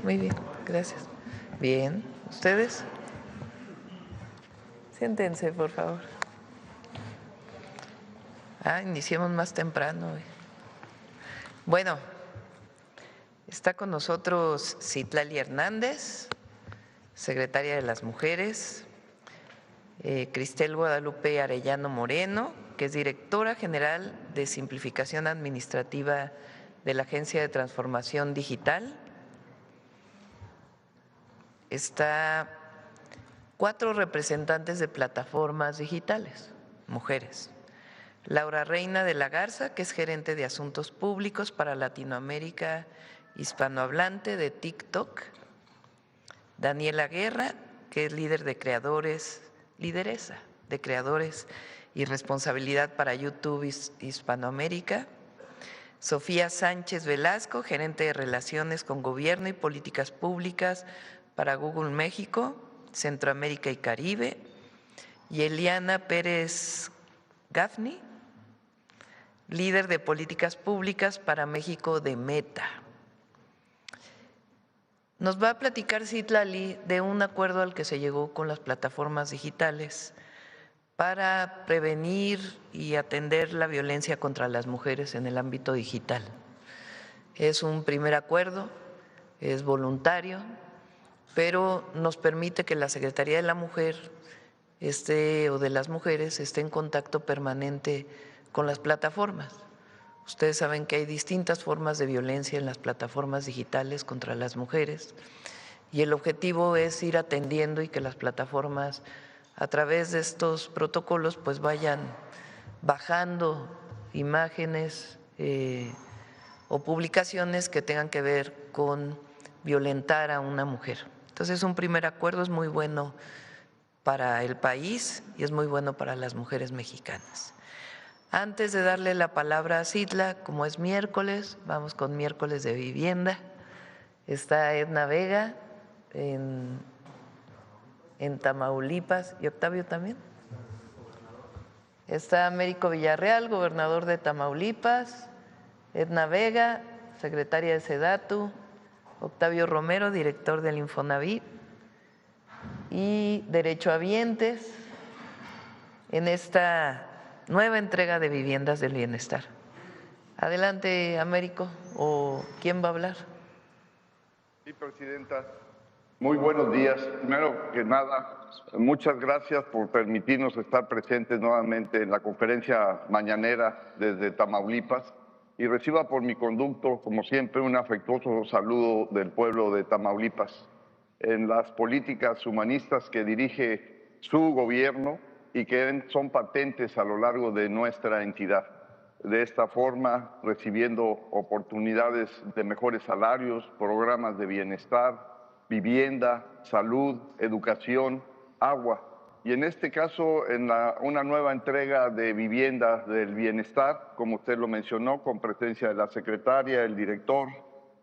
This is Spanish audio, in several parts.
muy bien, gracias. Bien, ¿ustedes? Siéntense, por favor. Iniciemos más temprano hoy. Bueno, está con nosotros Citlali Hernández, secretaria de las Mujeres, Cristel Guadalupe Arellano Moreno, que es directora general de Simplificación Administrativa de la Agencia de Transformación Digital. Está 4 representantes de plataformas digitales, mujeres. Laura Reina de la Garza, que es gerente de Asuntos Públicos para Latinoamérica hispanohablante de TikTok. Daniela Guerra, que es lideresa de creadores y responsabilidad para YouTube Hispanoamérica. Sofía Sánchez Velasco, gerente de Relaciones con Gobierno y Políticas Públicas para Google México, Centroamérica y Caribe. Y Eliana Pérez Gaffney, líder de Políticas Públicas para México de Meta. Nos va a platicar Citlali de un acuerdo al que se llegó con las plataformas digitales para prevenir y atender la violencia contra las mujeres en el ámbito digital. Es un primer acuerdo, es voluntario, pero nos permite que la Secretaría de la Mujer o de las mujeres esté en contacto permanente con las plataformas. Ustedes saben que hay distintas formas de violencia en las plataformas digitales contra las mujeres y el objetivo es ir atendiendo y que las plataformas a través de estos protocolos pues vayan bajando imágenes o publicaciones que tengan que ver con violentar a una mujer. Entonces un primer acuerdo es muy bueno para el país y es muy bueno para las mujeres mexicanas. Antes de darle la palabra a Citla, como es miércoles, vamos con miércoles de vivienda. Está Edna Vega en Tamaulipas y Octavio también. Está Américo Villarreal, gobernador de Tamaulipas, Edna Vega, secretaria de Sedatu, Octavio Romero, director del Infonavit y derechohabientes en esta nueva entrega de viviendas del bienestar. Adelante, Américo, ¿o quién va a hablar? Sí, presidenta. Muy buenos días. Primero que nada, muchas gracias por permitirnos estar presentes nuevamente en la conferencia mañanera desde Tamaulipas y reciba por mi conducto, como siempre, un afectuoso saludo del pueblo de Tamaulipas en las políticas humanistas que dirige su gobierno y que son patentes a lo largo de nuestra entidad. De esta forma, recibiendo oportunidades de mejores salarios, programas de bienestar, vivienda, salud, educación, agua. Y en este caso, en una nueva entrega de vivienda del bienestar, como usted lo mencionó, con presencia de la secretaria, el director,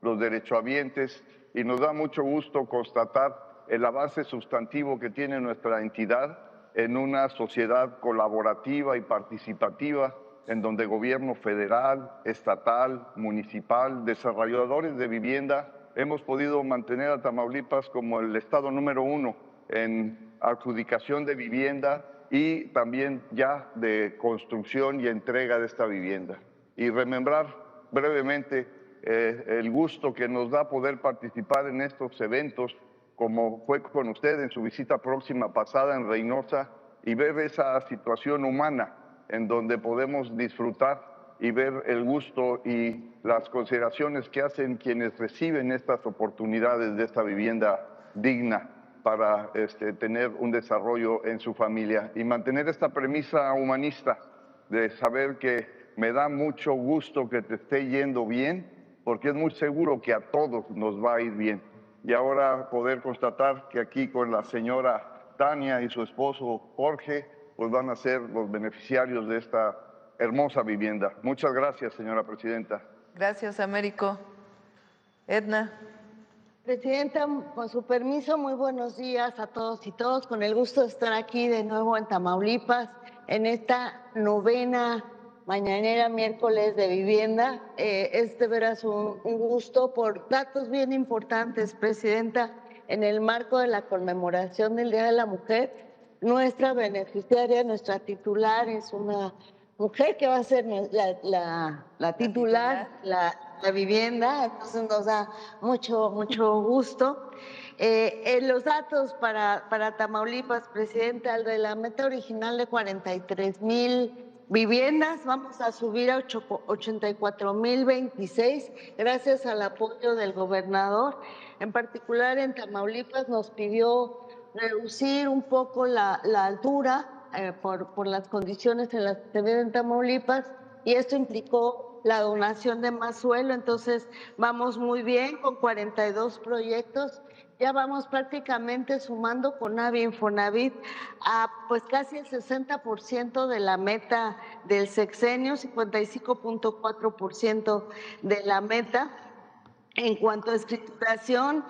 los derechohabientes, y nos da mucho gusto constatar el avance sustantivo que tiene nuestra entidad en una sociedad colaborativa y participativa, en donde gobierno federal, estatal, municipal, desarrolladores de vivienda, hemos podido mantener a Tamaulipas como el estado número 1 en adjudicación de vivienda y también ya de construcción y entrega de esta vivienda. Y remembrar brevemente el gusto que nos da poder participar en estos eventos, como fue con usted en su visita próxima pasada en Reynosa, y ver esa situación humana en donde podemos disfrutar y ver el gusto y las consideraciones que hacen quienes reciben estas oportunidades de esta vivienda digna para tener un desarrollo en su familia y mantener esta premisa humanista de saber que me da mucho gusto que te esté yendo bien, porque es muy seguro que a todos nos va a ir bien. Y ahora poder constatar que aquí con la señora Tania y su esposo Jorge, pues van a ser los beneficiarios de esta hermosa vivienda. Muchas gracias, señora presidenta. Gracias, Américo. Edna. Presidenta, con su permiso, muy buenos días a todos y todos. Con el gusto de estar aquí de nuevo en Tamaulipas, en esta novena mañanera miércoles de vivienda. Es de veras un gusto por datos bien importantes, Presidenta. En el marco de la conmemoración del Día de la Mujer, nuestra beneficiaria, nuestra titular, es una mujer que va a ser la titular, la vivienda, entonces nos da mucho gusto. Los datos para Tamaulipas, Presidenta, de la meta original de 43,000 viviendas, vamos a subir a 84,026, gracias al apoyo del gobernador. En particular en Tamaulipas nos pidió reducir un poco la altura por las condiciones en las que se vive en Tamaulipas, y esto implicó la donación de más suelo. Entonces vamos muy bien con 42 proyectos. Ya vamos prácticamente sumando con Conavio Infonavit a pues casi el 60% de la meta del sexenio, 55.4% de la meta. En cuanto a escrituración,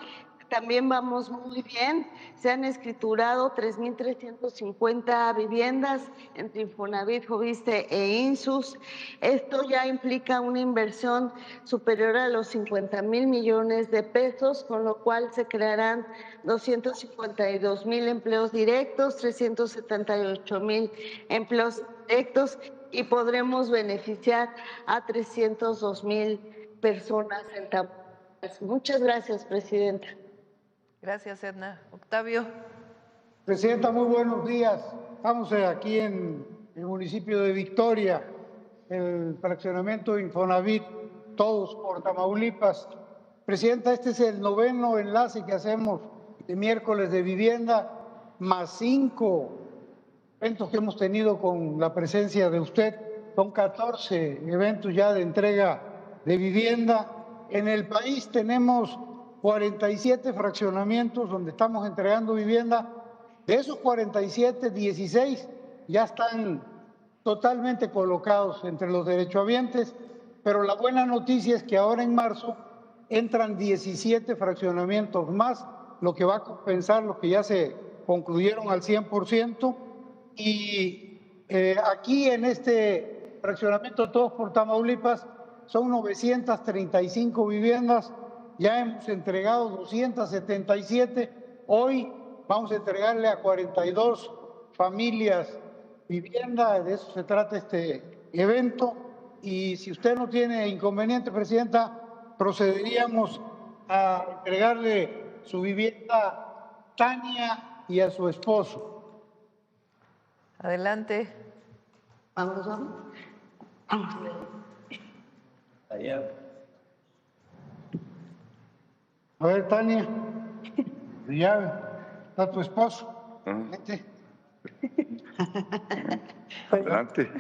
también vamos muy bien. Se han escriturado 3,350 viviendas entre Infonavit, Foviste e INSUS. Esto ya implica una inversión superior a los 50,000 millones de pesos, con lo cual se crearán 252,000 empleos directos, 378,000 empleos directos, y podremos beneficiar a 302,000 personas en Tamaulipas. Muchas gracias, Presidenta. Gracias, Edna. Octavio. Presidenta, muy buenos días. Estamos aquí en el municipio de Victoria, el fraccionamiento Infonavit, todos por Tamaulipas. Presidenta, este es el 9º enlace que hacemos de miércoles de vivienda, más 5 eventos que hemos tenido con la presencia de usted. Son 14 eventos ya de entrega de vivienda. En el país tenemos 47 fraccionamientos donde estamos entregando vivienda. De esos 47, 16 ya están totalmente colocados entre los derechohabientes, pero la buena noticia es que ahora en marzo entran 17 fraccionamientos más, lo que va a compensar lo que ya se concluyeron al 100%. Y aquí en este fraccionamiento Todos por Tamaulipas son 935 viviendas. Ya hemos entregado 277. Hoy vamos a entregarle a 42 familias vivienda. De eso se trata este evento. Y si usted no tiene inconveniente, Presidenta, procederíamos a entregarle su vivienda a Tania y a su esposo. Adelante. Vamos. Allá. A ver, Tania, ya está tu esposo. Vete. Adelante,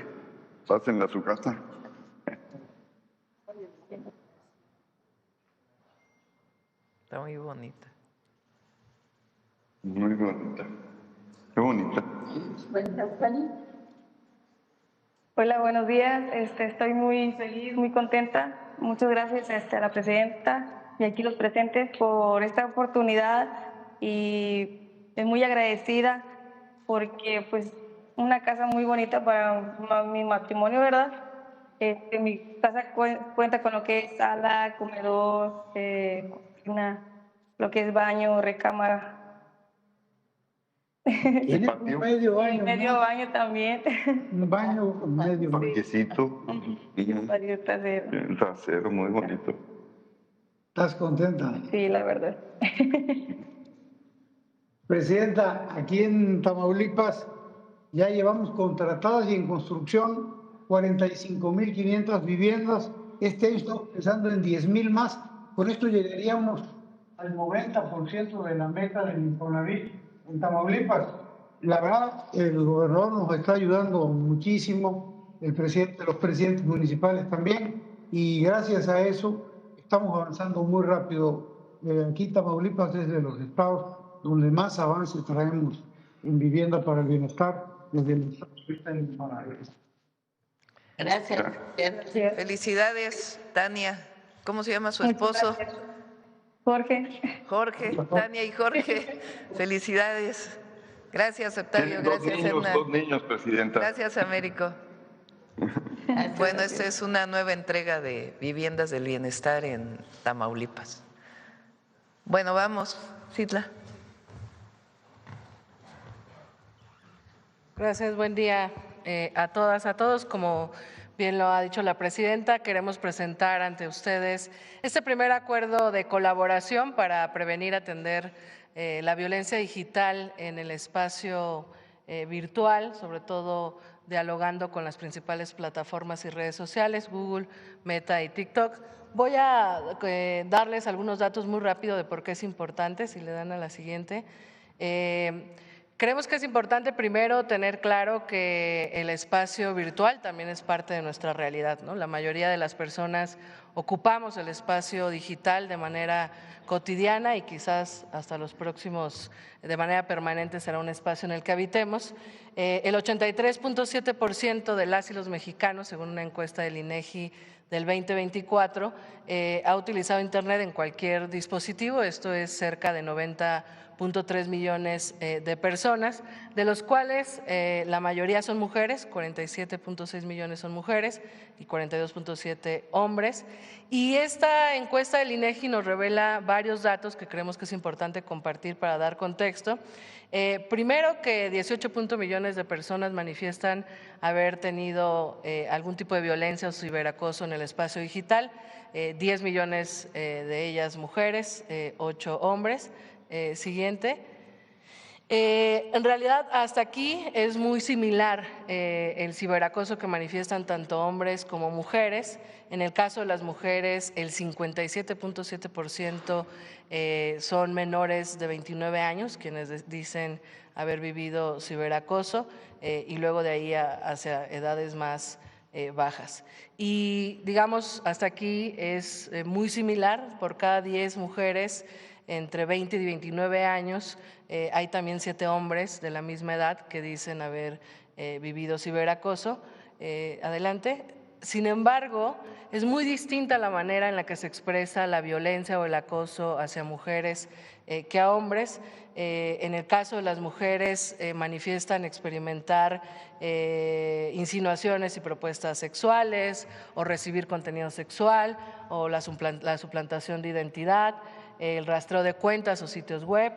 pásenla a su casa. Está muy bonita. Muy bonita. Qué bonita. Hola, buenos días. Estoy muy feliz, muy contenta. Muchas gracias a la presidenta y aquí los presentes por esta oportunidad, y muy agradecida porque pues una casa muy bonita para mi matrimonio, ¿verdad? Mi casa cuenta con lo que es sala, comedor, cocina, lo que es baño, recámara. Tiene un medio baño. Medio baño también. Un baño medio. Parquecito. Patio trasero. El trasero, muy bonito. ¿Estás contenta? Sí, la verdad. Presidenta, aquí en Tamaulipas ya llevamos contratadas y en construcción 45,500 viviendas. Este año estamos pensando en 10,000 más. Con esto llegaríamos al 90% de la meta del Infonavit en Tamaulipas. La verdad, el gobernador nos está ayudando muchísimo, el presidente, los presidentes municipales también, y gracias a eso estamos avanzando muy rápido. Aquí Tamaulipas es de los estados donde más avances traemos en vivienda para el bienestar desde el estado del Infonavit. Gracias. Felicidades, Tania. ¿Cómo se llama su esposo? Jorge. Jorge, Tania y Jorge. Felicidades. Gracias, Octavio. Tienen Gracias, Edna. dos niños, Presidenta. Gracias, Américo. Bueno, esta es una nueva entrega de Viviendas del Bienestar en Tamaulipas. Bueno, vamos, Citlali. Gracias, buen día a todas, a todos. Como bien lo ha dicho la presidenta, queremos presentar ante ustedes este primer acuerdo de colaboración para prevenir y atender la violencia digital en el espacio virtual, sobre todo dialogando con las principales plataformas y redes sociales, Google, Meta y TikTok. Voy a darles algunos datos muy rápido de por qué es importante, si le dan a la siguiente. Creemos que es importante primero tener claro que el espacio virtual también es parte de nuestra realidad, ¿no? La mayoría de las personas ocupamos el espacio digital de manera cotidiana y quizás hasta los próximos de manera permanente será un espacio en el que habitemos. El 83.7% de las y los mexicanos, según una encuesta del INEGI del 2024, ha utilizado Internet en cualquier dispositivo, esto es cerca de 90.3 millones de personas, de los cuales la mayoría son mujeres, 47.6 millones son mujeres y 42.7 hombres. Y esta encuesta del INEGI nos revela varios datos que creemos que es importante compartir para dar contexto. Primero, que 18 millones de personas manifiestan haber tenido algún tipo de violencia o ciberacoso en el espacio digital, 10 millones de ellas mujeres, 8 hombres. Siguiente. En realidad, hasta aquí es muy similar el ciberacoso que manifiestan tanto hombres como mujeres. En el caso de las mujeres, el 57.7% son menores de 29 años, quienes dicen haber vivido ciberacoso, y luego de ahí hacia edades más bajas. Y digamos, hasta aquí es muy similar, por cada 10 mujeres entre 20 y 29 años, hay también 7 hombres de la misma edad que dicen haber vivido ciberacoso. Adelante. Sin embargo, es muy distinta la manera en la que se expresa la violencia o el acoso hacia mujeres que a hombres. En el caso de las mujeres manifiestan experimentar insinuaciones y propuestas sexuales o recibir contenido sexual o la suplantación de identidad, el rastreo de cuentas o sitios web,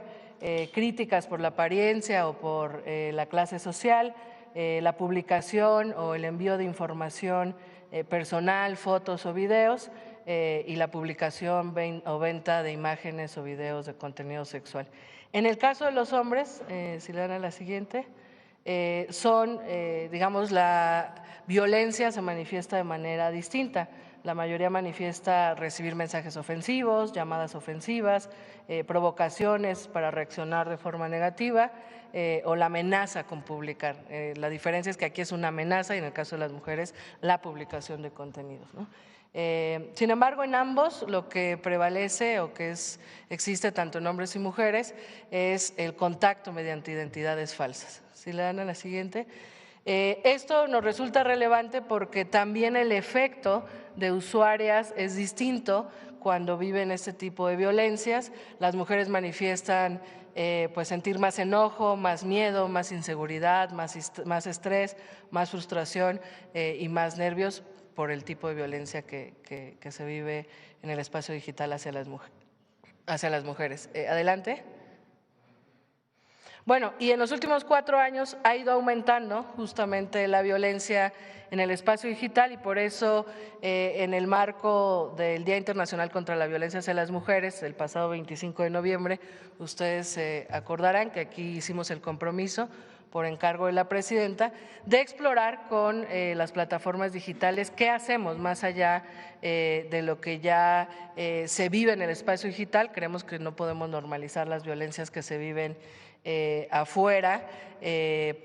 críticas por la apariencia o por la clase social, la publicación o el envío de información personal, fotos o videos, y la publicación o venta de imágenes o videos de contenido sexual. En el caso de los hombres, si le dan a la siguiente, digamos, la violencia se manifiesta de manera distinta. La mayoría manifiesta recibir mensajes ofensivos, llamadas ofensivas, provocaciones para reaccionar de forma negativa o la amenaza con publicar. La diferencia es que aquí es una amenaza y en el caso de las mujeres la publicación de contenidos, ¿no? Sin embargo, en ambos lo que prevalece o que existe tanto en hombres y mujeres es el contacto mediante identidades falsas. Si le dan a la siguiente. Esto nos resulta relevante porque también el efecto de usuarias es distinto cuando viven este tipo de violencias. Las mujeres manifiestan pues sentir más enojo, más miedo, más inseguridad, más estrés, más frustración y más nervios por el tipo de violencia que se vive en el espacio digital hacia las mujeres. Adelante. Bueno, y en los últimos 4 años ha ido aumentando justamente la violencia en el espacio digital y por eso en el marco del Día Internacional contra la Violencia hacia las Mujeres, el pasado 25 de noviembre, ustedes se acordarán que aquí hicimos el compromiso por encargo de la presidenta, de explorar con las plataformas digitales qué hacemos más allá de lo que ya se vive en el espacio digital. Creemos que no podemos normalizar las violencias que se viven afuera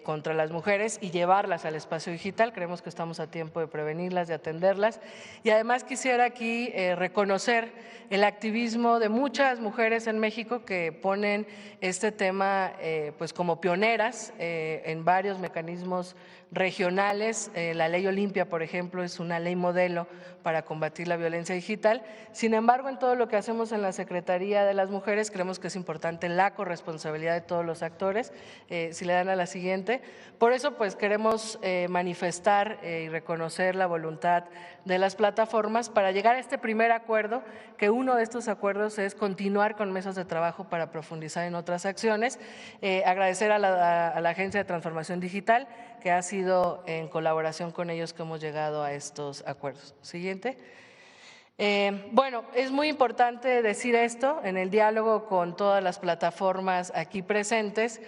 contra las mujeres y llevarlas al espacio digital. Creemos que estamos a tiempo de prevenirlas, de atenderlas. Y además quisiera aquí reconocer el activismo de muchas mujeres en México que ponen este tema pues como pioneras en varios mecanismos regionales. La ley Olimpia, por ejemplo, es una ley modelo para combatir la violencia digital. Sin embargo, en todo lo que hacemos en la Secretaría de las Mujeres, creemos que es importante la corresponsabilidad de todos los actores. Si le dan a la siguiente. Por eso, pues queremos manifestar y reconocer la voluntad de las plataformas para llegar a este primer acuerdo, que uno de estos acuerdos es continuar con mesas de trabajo para profundizar en otras acciones. Agradecer a la Agencia de Transformación Digital, que ha sido en colaboración con ellos que hemos llegado a estos acuerdos. Siguiente. Bueno, es muy importante decir esto, en el diálogo con todas las plataformas aquí presentes,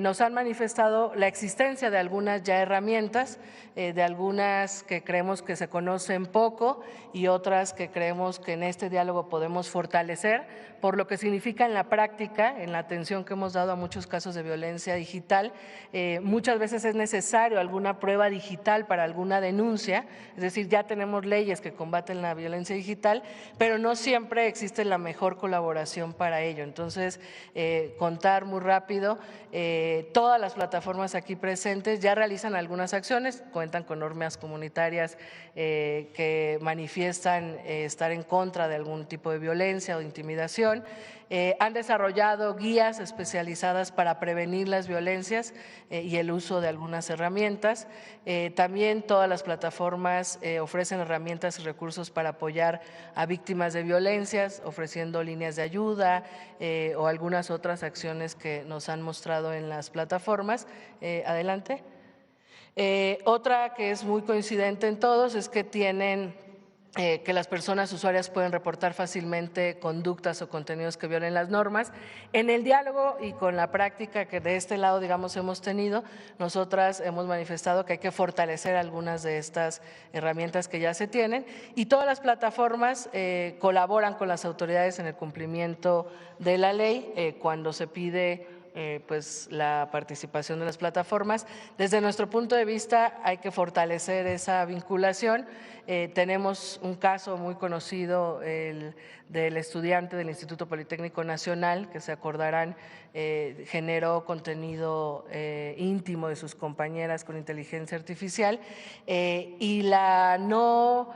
nos han manifestado la existencia de algunas ya herramientas, de algunas que creemos que se conocen poco y otras que creemos que en este diálogo podemos fortalecer, por lo que significa en la práctica, en la atención que hemos dado a muchos casos de violencia digital. Muchas veces es necesario alguna prueba digital para alguna denuncia, es decir, ya tenemos leyes que combaten la violencia digital, pero no siempre existe la mejor colaboración para ello. Entonces, contar muy rápido, todas las plataformas aquí presentes ya realizan algunas acciones, cuentan con normas comunitarias que manifiestan estar en contra de algún tipo de violencia o de intimidación. Han desarrollado guías especializadas para prevenir las violencias y el uso de algunas herramientas. También todas las plataformas ofrecen herramientas y recursos para apoyar a víctimas de violencias, ofreciendo líneas de ayuda o algunas otras acciones que nos han mostrado en las plataformas. Adelante. Otra que es muy coincidente en todos es que tienen que las personas usuarias pueden reportar fácilmente conductas o contenidos que violen las normas. En el diálogo y con la práctica que de este lado, digamos, hemos tenido, nosotras hemos manifestado que hay que fortalecer algunas de estas herramientas que ya se tienen y todas las plataformas colaboran con las autoridades en el cumplimiento de la ley cuando se pide pues la participación de las plataformas. Desde nuestro punto de vista hay que fortalecer esa vinculación. Tenemos un caso muy conocido, el del estudiante del Instituto Politécnico Nacional, que se acordarán, generó contenido íntimo de sus compañeras con inteligencia artificial y la no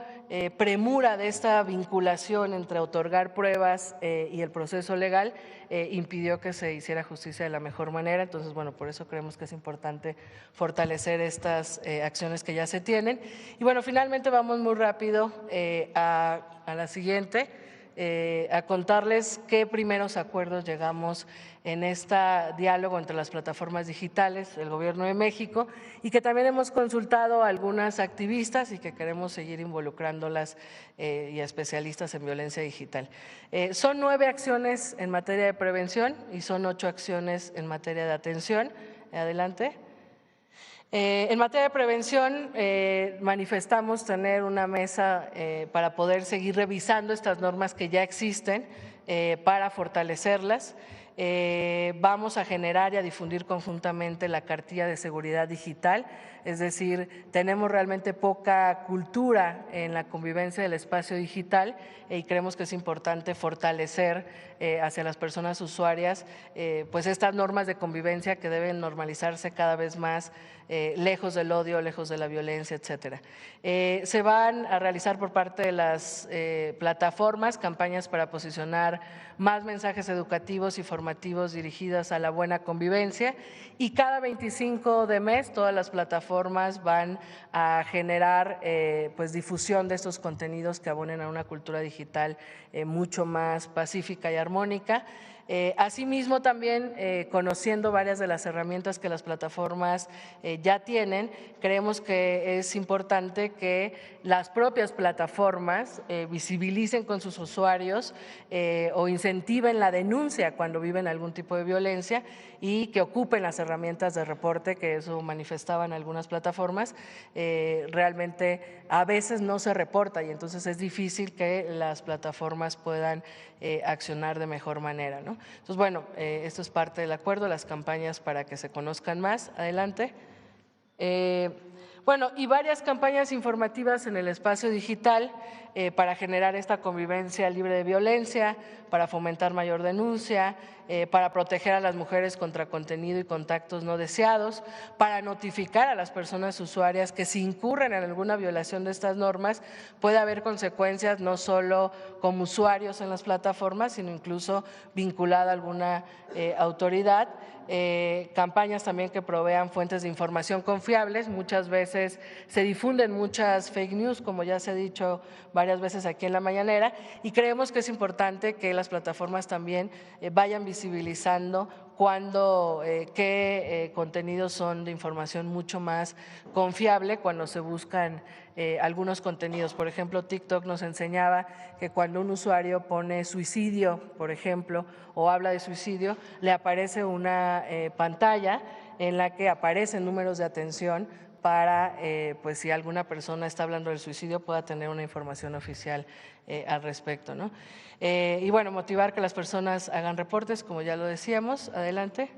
premura de esta vinculación entre otorgar pruebas y el proceso legal impidió que se hiciera justicia de la mejor manera. Entonces, bueno, por eso creemos que es importante fortalecer estas acciones que ya se tienen. Y bueno, finalmente vamos muy rápido a la siguiente, a contarles qué primeros acuerdos llegamos en este diálogo entre las plataformas digitales, el Gobierno de México, y que también hemos consultado a algunas activistas y que queremos seguir involucrándolas y a especialistas en violencia digital. Son 9 acciones en materia de prevención y son 8 acciones en materia de atención. Adelante. En materia de prevención, manifestamos tener una mesa para poder seguir revisando estas normas que ya existen para fortalecerlas. Vamos a generar y a difundir conjuntamente la cartilla de seguridad digital, es decir, tenemos realmente poca cultura en la convivencia del espacio digital y creemos que es importante fortalecer hacia las personas usuarias pues estas normas de convivencia que deben normalizarse cada vez más, lejos del odio, lejos de la violencia, etcétera. Se van a realizar por parte de las plataformas campañas para posicionar más mensajes educativos y formativos dirigidos a la buena convivencia y cada 25 de mes todas las plataformas van a generar pues difusión de estos contenidos que abonen a una cultura digital mucho más pacífica y armónica. Asimismo, también conociendo varias de las herramientas que las plataformas ya tienen, creemos que es importante que las propias plataformas visibilicen con sus usuarios o incentiven la denuncia cuando viven algún tipo de violencia y que ocupen las herramientas de reporte, que eso manifestaban algunas plataformas. Realmente a veces no se reporta y entonces es difícil que las plataformas puedan accionar de mejor manera, ¿no? Entonces, bueno, esto es parte del acuerdo, las campañas para que se conozcan más. Adelante. Bueno, y varias campañas informativas en el espacio digital para generar esta convivencia libre de violencia, para fomentar mayor denuncia, para proteger a las mujeres contra contenido y contactos no deseados, para notificar a las personas usuarias que si incurren en alguna violación de estas normas puede haber consecuencias no solo como usuarios en las plataformas, sino incluso vinculada a alguna autoridad. Campañas también que provean fuentes de información confiables. Muchas veces se difunden muchas fake news, como ya se ha dicho varias veces aquí en la mañanera, y creemos que es importante que las plataformas también vayan visibilizando qué contenidos son de información mucho más confiable cuando se buscan algunos contenidos. Por ejemplo, TikTok nos enseñaba que cuando un usuario pone suicidio, por ejemplo, o habla de suicidio, le aparece una pantalla en la que aparecen números de atención para, pues si alguna persona está hablando del suicidio, pueda tener una información oficial al respecto, ¿no? Y bueno, motivar que las personas hagan reportes, como ya lo decíamos. Adelante.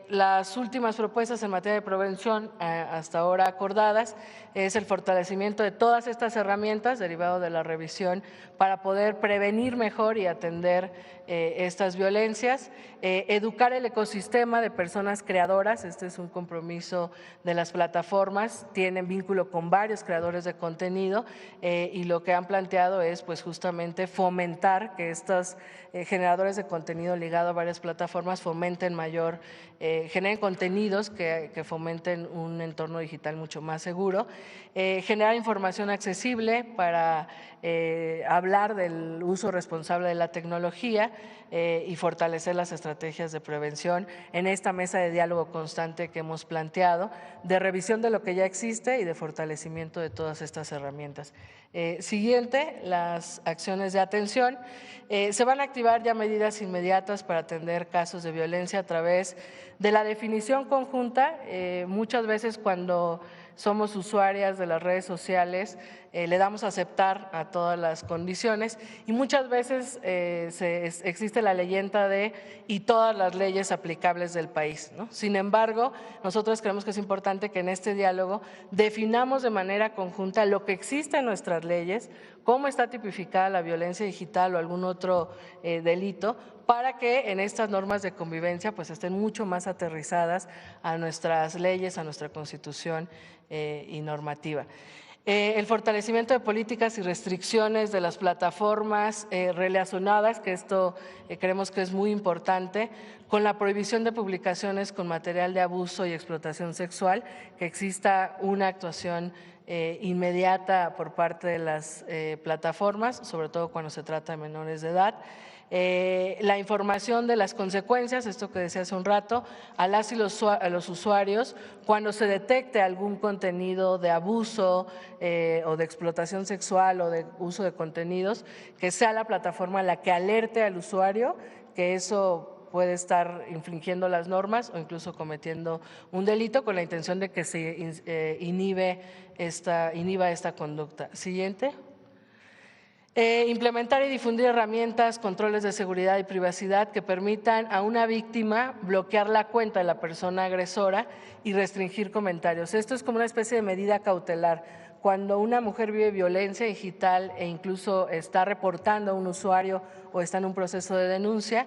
Las últimas propuestas en materia de prevención hasta ahora acordadas es el fortalecimiento de todas estas herramientas derivado de la revisión para poder prevenir mejor y atender estas violencias, educar el ecosistema de personas creadoras. Este es un compromiso de las plataformas, tienen vínculo con varios creadores de contenido y lo que han planteado es pues justamente fomentar que estos generadores de contenido ligado a varias plataformas fomenten generen contenidos que fomenten un entorno digital mucho más seguro, generar información accesible para hablar del uso responsable de la tecnología y fortalecer las estrategias de prevención en esta mesa de diálogo constante que hemos planteado, de revisión de lo que ya existe y de fortalecimiento de todas estas herramientas. Siguiente, las acciones de atención. Se van a activar ya medidas inmediatas para atender casos de violencia a través de la definición conjunta. Muchas veces cuando somos usuarias de las redes sociales le damos a aceptar a todas las condiciones y muchas veces existe la leyenda de y todas las leyes aplicables del país, ¿no? Sin embargo, nosotros creemos que es importante que en este diálogo definamos de manera conjunta lo que existe en nuestras leyes, cómo está tipificada la violencia digital o algún otro delito, para que en estas normas de convivencia pues estén mucho más aterrizadas a nuestras leyes, a nuestra Constitución y normativa. El fortalecimiento de políticas y restricciones de las plataformas relacionadas, que esto creemos que es muy importante, con la prohibición de publicaciones con material de abuso y explotación sexual, que exista una actuación inmediata por parte de las plataformas, sobre todo cuando se trata de menores de edad. La información de las consecuencias, esto que decía hace un rato, a los usuarios cuando se detecte algún contenido de abuso o de explotación sexual o de uso de contenidos, que sea la plataforma la que alerte al usuario que eso puede estar infringiendo las normas o incluso cometiendo un delito, con la intención de que se inhiba esta conducta. Siguiente. Implementar y difundir herramientas, controles de seguridad y privacidad que permitan a una víctima bloquear la cuenta de la persona agresora y restringir comentarios. Esto es como una especie de medida cautelar. Cuando una mujer vive violencia digital e incluso está reportando a un usuario o está en un proceso de denuncia,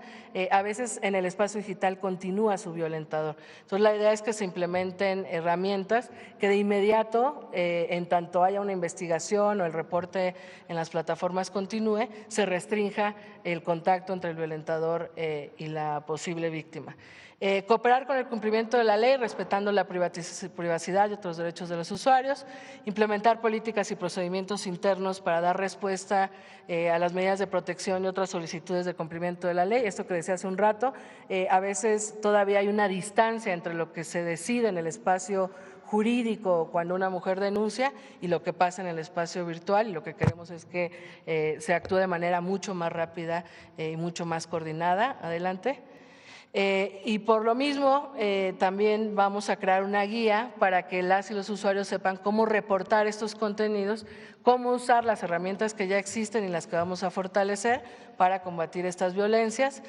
a veces en el espacio digital continúa su violentador. Entonces, la idea es que se implementen herramientas que de inmediato, en tanto haya una investigación o el reporte en las plataformas continúe, se restrinja el contacto entre el violentador y la posible víctima. Cooperar con el cumplimiento de la ley, respetando la privacidad y otros derechos de los usuarios, implementar políticas y procedimientos internos para dar respuesta a las medidas de protección y otras solicitudes de cumplimiento de la ley. Esto que decía hace un rato, a veces todavía hay una distancia entre lo que se decide en el espacio jurídico cuando una mujer denuncia y lo que pasa en el espacio virtual, y lo que queremos es que se actúe de manera mucho más rápida y mucho más coordinada. Adelante. Y por lo mismo también vamos a crear una guía para que las y los usuarios sepan cómo reportar estos contenidos cómo usar las herramientas que ya existen y las que vamos a fortalecer para combatir estas violencias,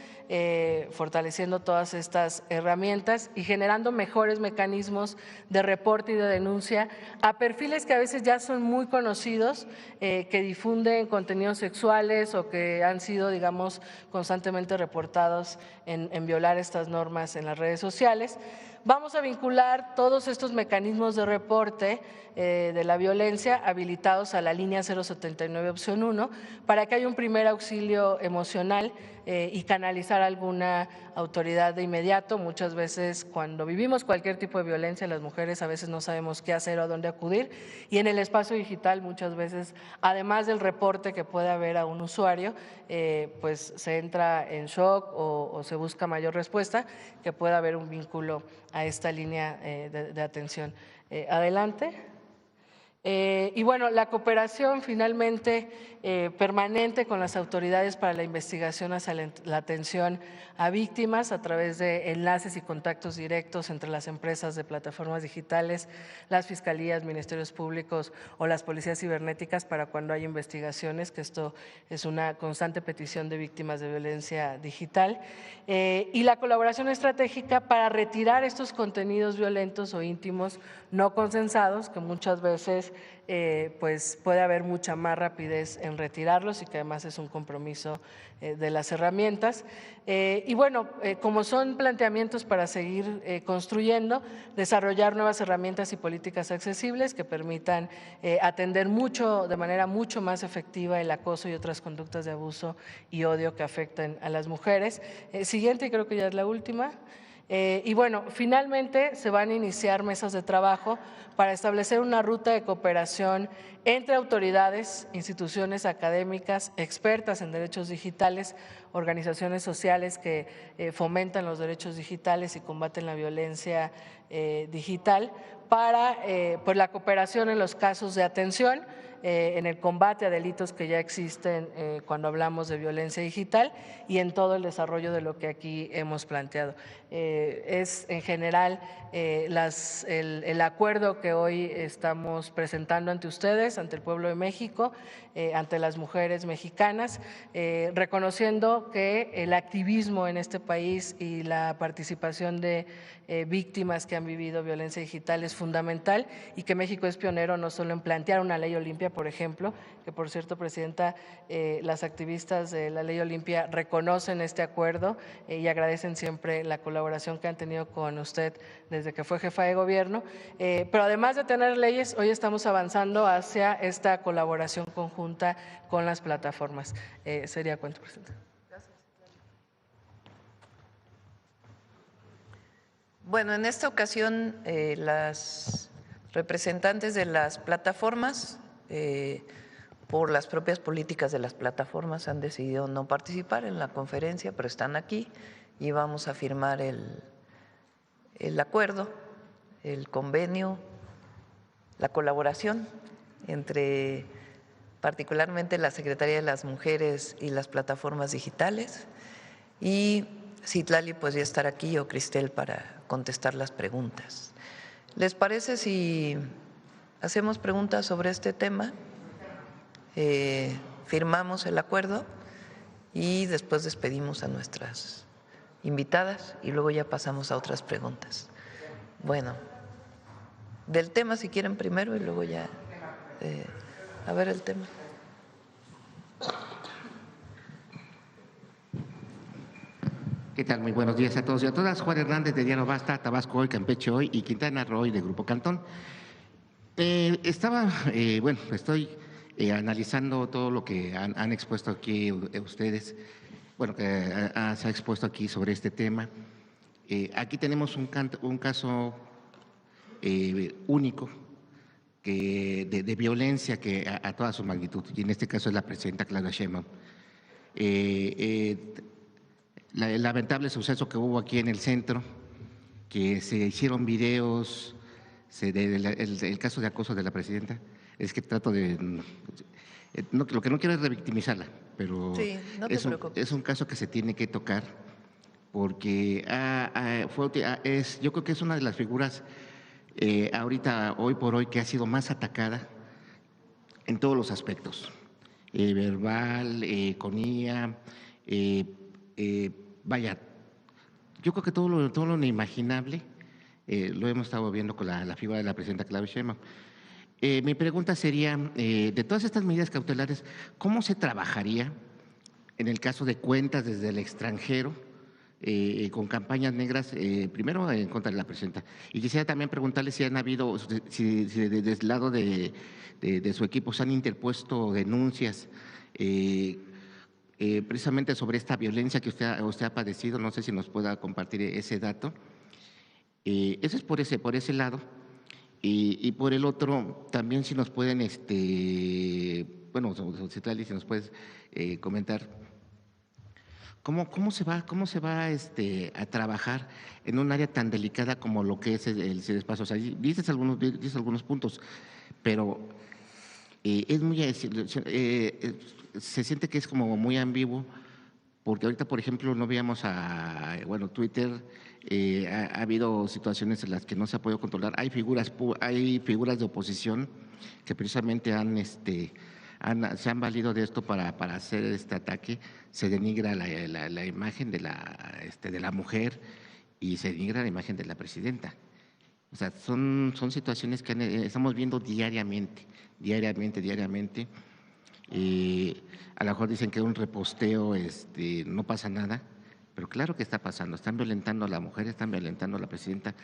fortaleciendo todas estas herramientas y generando mejores mecanismos de reporte y de denuncia a perfiles que a veces ya son muy conocidos, que difunden contenidos sexuales o que han sido, digamos, constantemente reportados en violar estas normas en las redes sociales. Vamos a vincular todos estos mecanismos de reporte de la violencia habilitados a la línea 079 opción 1 para que haya un primer auxilio emocional y canalizar alguna autoridad de inmediato. Muchas veces cuando vivimos cualquier tipo de violencia, las mujeres a veces no sabemos qué hacer o a dónde acudir, y en el espacio digital muchas veces, además del reporte que puede haber a un usuario, pues se entra en shock o se busca mayor respuesta, que pueda haber un vínculo a esta línea de atención. Adelante. Y bueno, la cooperación finalmente permanente con las autoridades para la investigación hacia la atención a víctimas a través de enlaces y contactos directos entre las empresas de plataformas digitales, las fiscalías, ministerios públicos o las policías cibernéticas para cuando hay investigaciones, que esto es una constante petición de víctimas de violencia digital, y la colaboración estratégica para retirar estos contenidos violentos o íntimos no consensados, que muchas veces pues puede haber mucha más rapidez en retirarlos y que además es un compromiso de las herramientas. Y bueno, como son planteamientos para seguir construyendo, desarrollar nuevas herramientas y políticas accesibles que permitan atender de manera mucho más efectiva el acoso y otras conductas de abuso y odio que afectan a las mujeres. Siguiente, y creo que ya es la última. Y bueno, finalmente se van a iniciar mesas de trabajo para establecer una ruta de cooperación entre autoridades, instituciones académicas, expertas en derechos digitales, organizaciones sociales que fomentan los derechos digitales y combaten la violencia digital, para pues la cooperación en los casos de atención, en el combate a delitos que ya existen cuando hablamos de violencia digital y en todo el desarrollo de lo que aquí hemos planteado. Es en general el acuerdo que hoy estamos presentando ante ustedes, ante el pueblo de México, ante las mujeres mexicanas, reconociendo que el activismo en este país y la participación de víctimas que han vivido violencia digital es fundamental y que México es pionero no solo en plantear una ley Olimpia, por ejemplo, que por cierto, Presidenta, las activistas de la ley Olimpia reconocen este acuerdo y agradecen siempre la colaboración que han tenido con usted desde que fue jefa de gobierno, pero además de tener leyes, hoy estamos avanzando hacia esta colaboración conjunta con las plataformas. Sería cuento, Presidenta. Bueno, en esta ocasión las representantes de las plataformas, por las propias políticas de las plataformas, han decidido no participar en la conferencia, pero están aquí y vamos a firmar el acuerdo, el convenio, la colaboración entre particularmente la Secretaría de las Mujeres y las plataformas digitales, y Citlali pues ya estará aquí, o Cristel, para contestar las preguntas. ¿Les parece si hacemos preguntas sobre este tema? Firmamos el acuerdo y después despedimos a nuestras invitadas y luego ya pasamos a otras preguntas. Bueno, del tema si quieren primero y luego ya a ver el tema. ¿Qué tal? Muy buenos días a todos y a todas. Juan Hernández de Diario Basta, Tabasco Hoy, Campeche Hoy y Quintana Roo de Grupo Cantón. Estoy analizando todo lo que han expuesto aquí ustedes, bueno, que se ha expuesto aquí sobre este tema. Aquí tenemos un caso único de violencia que a toda su magnitud, y en este caso es la presidenta Claudia Sheinbaum. El lamentable suceso que hubo aquí en el centro, que se hicieron videos, el caso de acoso de la presidenta, es que trato de… lo que no quiero es revictimizarla, pero sí, no te preocupes. Es un caso que se tiene que tocar porque yo creo que es una de las figuras ahorita, hoy por hoy, que ha sido más atacada en todos los aspectos, verbal, con IA, vaya, yo creo que todo lo inimaginable lo hemos estado viendo con la figura de la presidenta Claudia Sheinbaum. Mi pregunta sería, de todas estas medidas cautelares, ¿cómo se trabajaría en el caso de cuentas desde el extranjero con campañas negras, primero en contra de la presidenta? Y quisiera también preguntarle si han habido, si desde el lado de su equipo se han interpuesto denuncias precisamente sobre esta violencia que usted ha padecido. No sé si nos pueda compartir ese dato. Eso es por ese lado. Y por el otro, también si nos pueden, bueno, Citlali, si nos puedes comentar cómo se va a trabajar en un área tan delicada como lo que es el ciberespacio. O sea, dices algunos puntos, pero es muy se siente que es como muy ambiguo, porque ahorita, por ejemplo, no veíamos Twitter, ha habido situaciones en las que no se ha podido controlar. Hay figuras de oposición que precisamente se han valido de esto para hacer este ataque. Se denigra la imagen de la mujer y se denigra la imagen de la presidenta. O sea, son situaciones que estamos viendo diariamente. A lo mejor dicen que un reposteo no pasa nada, pero claro que está pasando. Están violentando a la mujer, están violentando a la presidenta,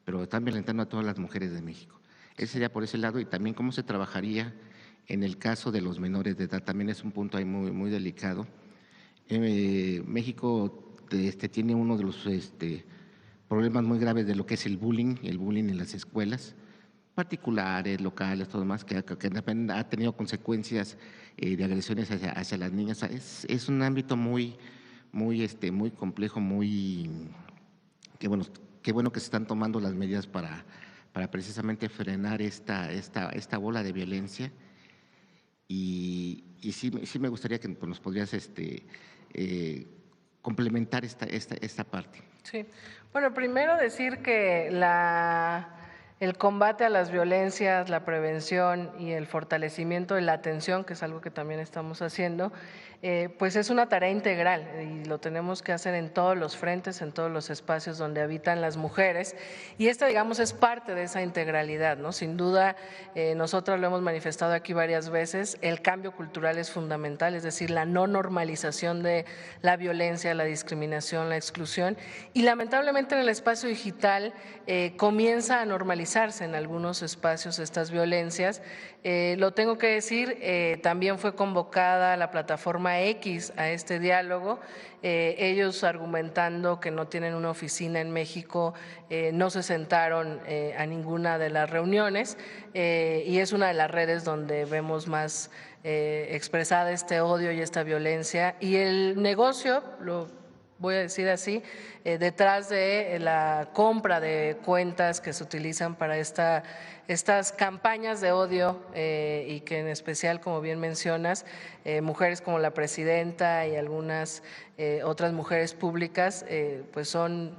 pero están violentando a todas las mujeres de México. Ese sería por ese lado. Y también cómo se trabajaría en el caso de los menores de edad. También es un punto ahí muy, muy delicado. México tiene uno de los problemas muy graves de lo que es el bullying en las escuelas particulares, locales, todo más, que ha tenido consecuencias de agresiones hacia las niñas. Es un ámbito muy complejo, qué bueno que se están tomando las medidas para precisamente frenar esta bola de violencia. Y sí me gustaría que nos podrías complementar esta parte. Sí. Bueno, primero decir que el combate a las violencias, la prevención y el fortalecimiento de la atención, que es algo que también estamos haciendo, pues es una tarea integral y lo tenemos que hacer en todos los frentes, en todos los espacios donde habitan las mujeres, y esta, digamos, es parte de esa integralidad, ¿no? Sin duda, nosotros lo hemos manifestado aquí varias veces, el cambio cultural es fundamental, es decir, la no normalización de la violencia, la discriminación, la exclusión, y lamentablemente en el espacio digital comienza a normalizarse en algunos espacios estas violencias. Lo tengo que decir, también fue convocada la plataforma X a este diálogo, ellos argumentando que no tienen una oficina en México, no se sentaron a ninguna de las reuniones, y es una de las redes donde vemos más expresada este odio y esta violencia, y el negocio, lo voy a decir así, detrás de la compra de cuentas que se utilizan para estas campañas de odio y que en especial, como bien mencionas, mujeres como la presidenta y algunas otras mujeres públicas pues son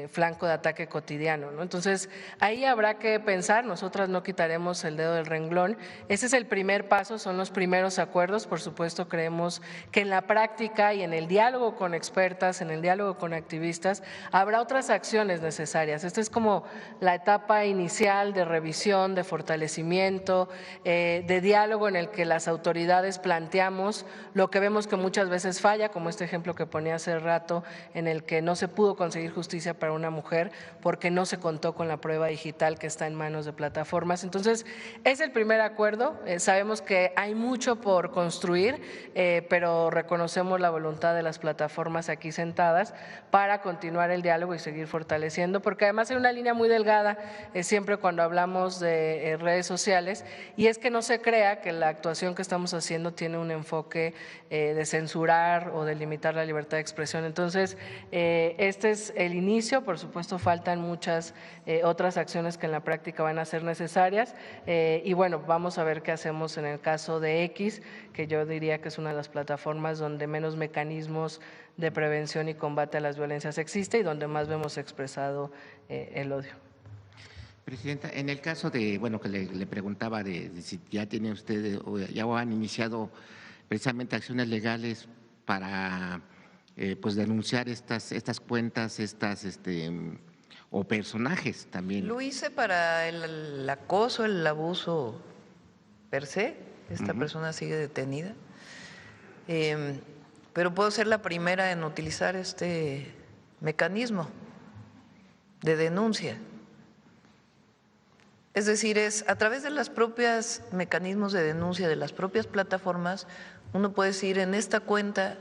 flanco de ataque cotidiano, ¿no? Entonces, ahí habrá que pensar, nosotras no quitaremos el dedo del renglón, ese es el primer paso, son los primeros acuerdos, por supuesto creemos que en la práctica y en el diálogo con expertas, en el diálogo con activistas, habrá otras acciones necesarias. Esta es como la etapa inicial de revisión, de fortalecimiento, de diálogo en el que las autoridades planteamos lo que vemos que muchas veces falla, como este ejemplo que ponía hace rato, en el que no se pudo conseguir justicia para una mujer porque no se contó con la prueba digital que está en manos de plataformas. Entonces, es el primer acuerdo. Sabemos que hay mucho por construir, pero reconocemos la voluntad de las plataformas aquí sentadas para continuar el diálogo y seguir fortaleciendo, porque además hay una línea muy delgada siempre cuando hablamos de redes sociales, y es que no se crea que la actuación que estamos haciendo tiene un enfoque de censurar o de limitar la libertad de expresión. Entonces, este es el inicio. Por supuesto, faltan muchas otras acciones que en la práctica van a ser necesarias, y bueno, vamos a ver qué hacemos en el caso de X, que yo diría que es una de las plataformas donde menos mecanismos de prevención y combate a las violencias existe y donde más vemos expresado el odio. Presidenta, en el caso de, bueno, que le preguntaba de si ya tiene usted o ya han iniciado precisamente acciones legales para pues denunciar estas cuentas, o personajes también. Lo hice para el acoso, el abuso per se. Esta persona sigue detenida. Pero puedo ser la primera en utilizar este mecanismo de denuncia. Es decir, es a través de los propios mecanismos de denuncia de las propias plataformas, uno puede decir, en esta cuenta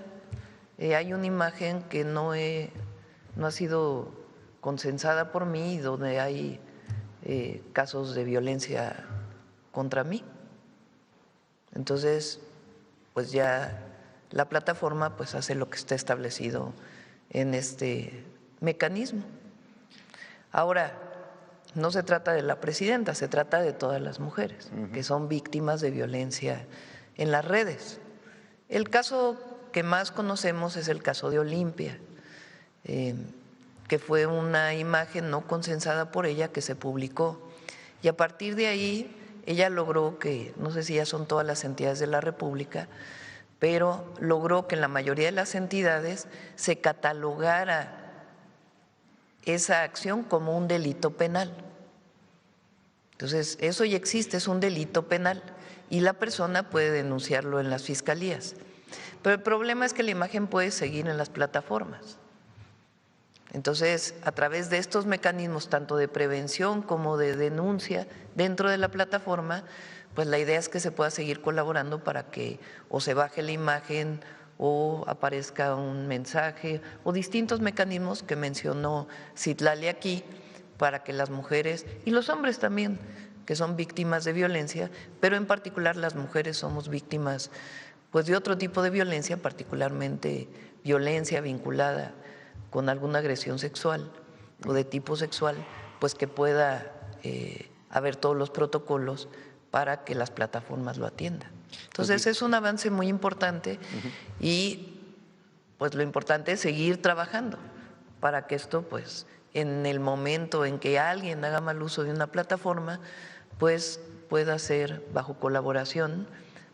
hay una imagen que no ha sido consensada por mí, donde hay casos de violencia contra mí. Entonces, pues ya la plataforma pues hace lo que está establecido en este mecanismo. Ahora, no se trata de la presidenta, se trata de todas las mujeres que son víctimas de violencia en las redes. El caso que más conocemos es el caso de Olimpia, que fue una imagen no consensada por ella que se publicó. Y a partir de ahí, ella logró que, no sé si ya son todas las entidades de la República, pero logró que en la mayoría de las entidades se catalogara esa acción como un delito penal. Entonces, eso ya existe, es un delito penal y la persona puede denunciarlo en las fiscalías. Pero el problema es que la imagen puede seguir en las plataformas. Entonces, a través de estos mecanismos, tanto de prevención como de denuncia dentro de la plataforma, pues la idea es que se pueda seguir colaborando para que o se baje la imagen o aparezca un mensaje o distintos mecanismos que mencionó Citlali aquí para que las mujeres y los hombres también, que son víctimas de violencia, pero en particular las mujeres somos víctimas pues de otro tipo de violencia, particularmente violencia vinculada con alguna agresión sexual o de tipo sexual, pues que pueda haber todos los protocolos para que las plataformas lo atiendan. Entonces es un avance muy importante y pues lo importante es seguir trabajando para que esto pues en el momento en que alguien haga mal uso de una plataforma pues pueda ser bajo colaboración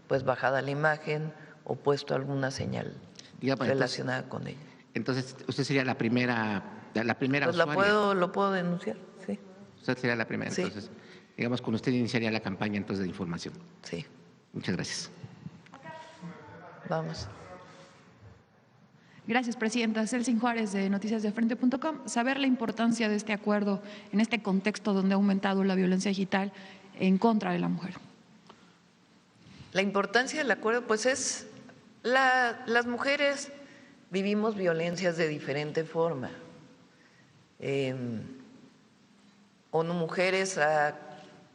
pues bajada la imagen o puesto alguna señal relacionada con ella. Entonces usted sería la primera pues usuaria. Lo puedo denunciar, sí. Usted sería la primera, sí. Entonces digamos con usted iniciaría la campaña entonces de información. Sí. Muchas gracias. Vamos. Gracias, Presidenta. Celsin Juárez, de noticiasdefrente.com. Saber la importancia de este acuerdo en este contexto donde ha aumentado la violencia digital en contra de la mujer. La importancia del acuerdo, pues es las mujeres vivimos violencias de diferente forma. ONU Mujeres ha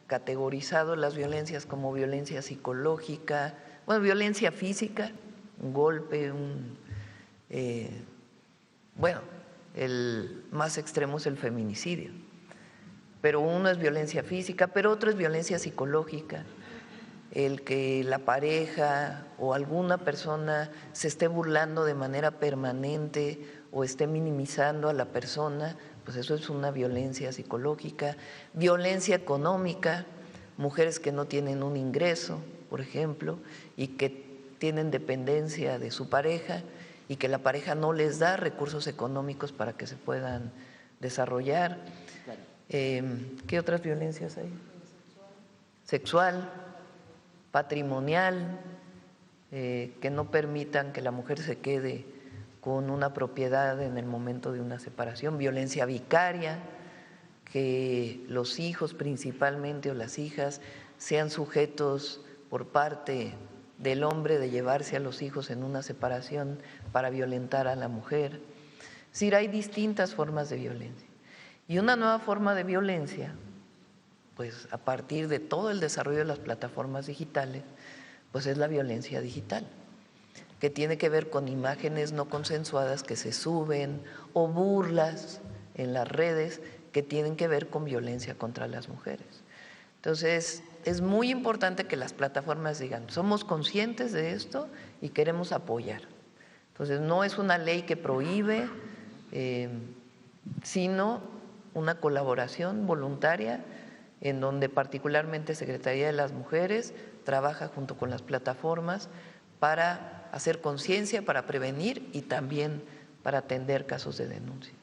categorizado las violencias como violencia psicológica, bueno, violencia física, un golpe, bueno, el más extremo es el feminicidio, pero uno es violencia física, pero otro es violencia psicológica, el que la pareja o alguna persona se esté burlando de manera permanente o esté minimizando a la persona, pues eso es una violencia psicológica. Violencia económica, mujeres que no tienen un ingreso, por ejemplo, y que tienen dependencia de su pareja y que la pareja no les da recursos económicos para que se puedan desarrollar. ¿Qué otras violencias hay? Sexual, patrimonial, que no permitan que la mujer se quede con una propiedad en el momento de una separación, violencia vicaria, que los hijos principalmente o las hijas sean sujetos por parte del hombre de llevarse a los hijos en una separación para violentar a la mujer. Es decir, hay distintas formas de violencia. Y una nueva forma de violencia, pues a partir de todo el desarrollo de las plataformas digitales, pues es la violencia digital, que tiene que ver con imágenes no consensuadas que se suben o burlas en las redes que tienen que ver con violencia contra las mujeres. Entonces, es muy importante que las plataformas digan, somos conscientes de esto y queremos apoyar. Entonces, no es una ley que prohíbe, sino una colaboración voluntaria en donde particularmente Secretaría de las Mujeres trabaja junto con las plataformas para hacer conciencia, para prevenir y también para atender casos de denuncia.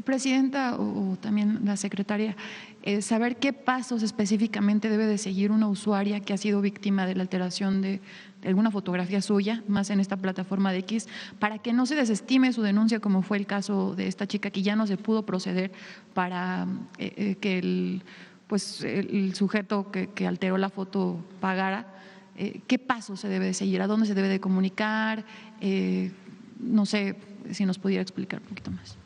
Presidenta o también la secretaria, saber qué pasos específicamente debe de seguir una usuaria que ha sido víctima de la alteración de alguna fotografía suya, más en esta plataforma de X, para que no se desestime su denuncia, como fue el caso de esta chica que ya no se pudo proceder para que el sujeto que alteró la foto pagara. ¿Qué pasos se debe de seguir? ¿A dónde se debe de comunicar? No sé si nos pudiera explicar un poquito más.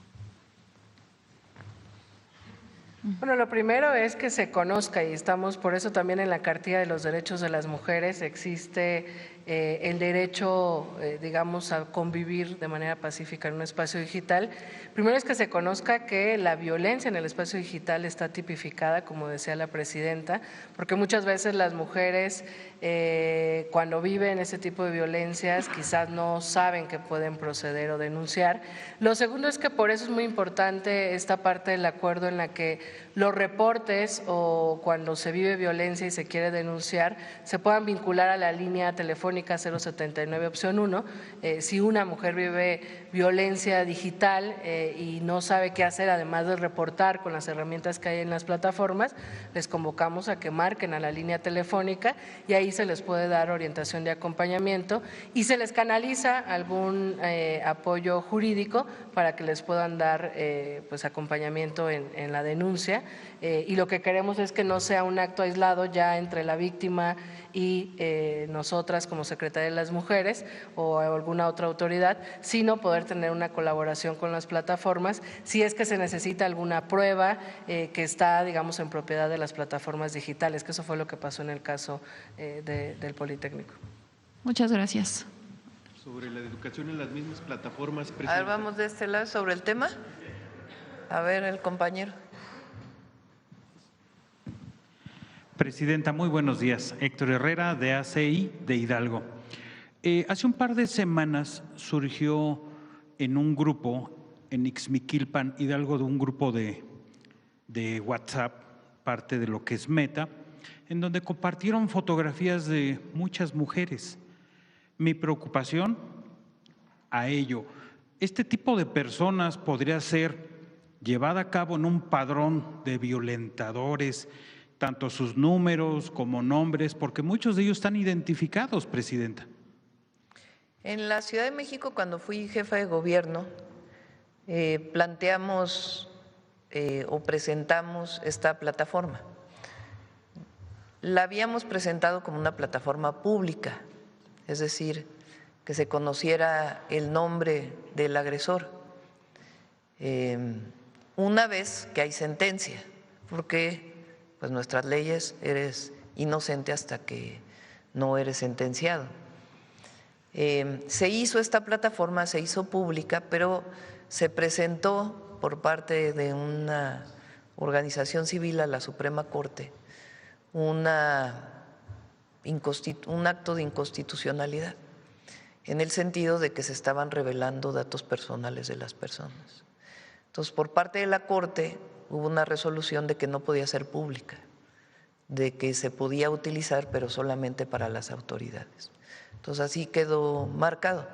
Bueno, lo primero es que se conozca y estamos por eso también en la Cartilla de los Derechos de las Mujeres existe el derecho, digamos, a convivir de manera pacífica en un espacio digital. Primero es que se conozca que la violencia en el espacio digital está tipificada, como decía la presidenta, porque muchas veces las mujeres cuando viven ese tipo de violencias quizás no saben que pueden proceder o denunciar. Lo segundo es que por eso es muy importante esta parte del acuerdo en la que los reportes o cuando se vive violencia y se quiere denunciar se puedan vincular a la línea telefónica 079 opción 1. Si una mujer vive violencia digital y no sabe qué hacer, además de reportar con las herramientas que hay en las plataformas, les convocamos a que marquen a la línea telefónica y ahí se les puede dar orientación de acompañamiento y se les canaliza algún apoyo jurídico para que les puedan dar pues acompañamiento en la denuncia. Y lo que queremos es que no sea un acto aislado ya entre la víctima y nosotras como Secretaría de las Mujeres o alguna otra autoridad, sino poder tener una colaboración con las plataformas si es que se necesita alguna prueba que está, digamos, en propiedad de las plataformas digitales, que eso fue lo que pasó en el caso del Politécnico. Muchas gracias. Sobre la educación en las mismas plataformas. A ver, vamos de este lado sobre el tema. A ver, el compañero. Presidenta, muy buenos días. Héctor Herrera, de ACI, de Hidalgo. Hace un par de semanas surgió en un grupo, en Ixmiquilpan, Hidalgo, de un grupo de WhatsApp, parte de lo que es Meta, en donde compartieron fotografías de muchas mujeres. Mi preocupación a ello, este tipo de personas podría ser llevada a cabo en un padrón de violentadores, tanto sus números como nombres, porque muchos de ellos están identificados, Presidenta. En la Ciudad de México, cuando fui jefa de gobierno, planteamos o presentamos esta plataforma. La habíamos presentado como una plataforma pública, es decir, que se conociera el nombre del agresor. Una vez que hay sentencia, porque pues nuestras leyes eres inocente hasta que no eres sentenciado. Se hizo esta plataforma, se hizo pública, pero se presentó por parte de una organización civil a la Suprema Corte un acto de inconstitucionalidad, en el sentido de que se estaban revelando datos personales de las personas. Entonces, por parte de la Corte hubo una resolución de que no podía ser pública, de que se podía utilizar, pero solamente para las autoridades. Entonces, así quedó marcado.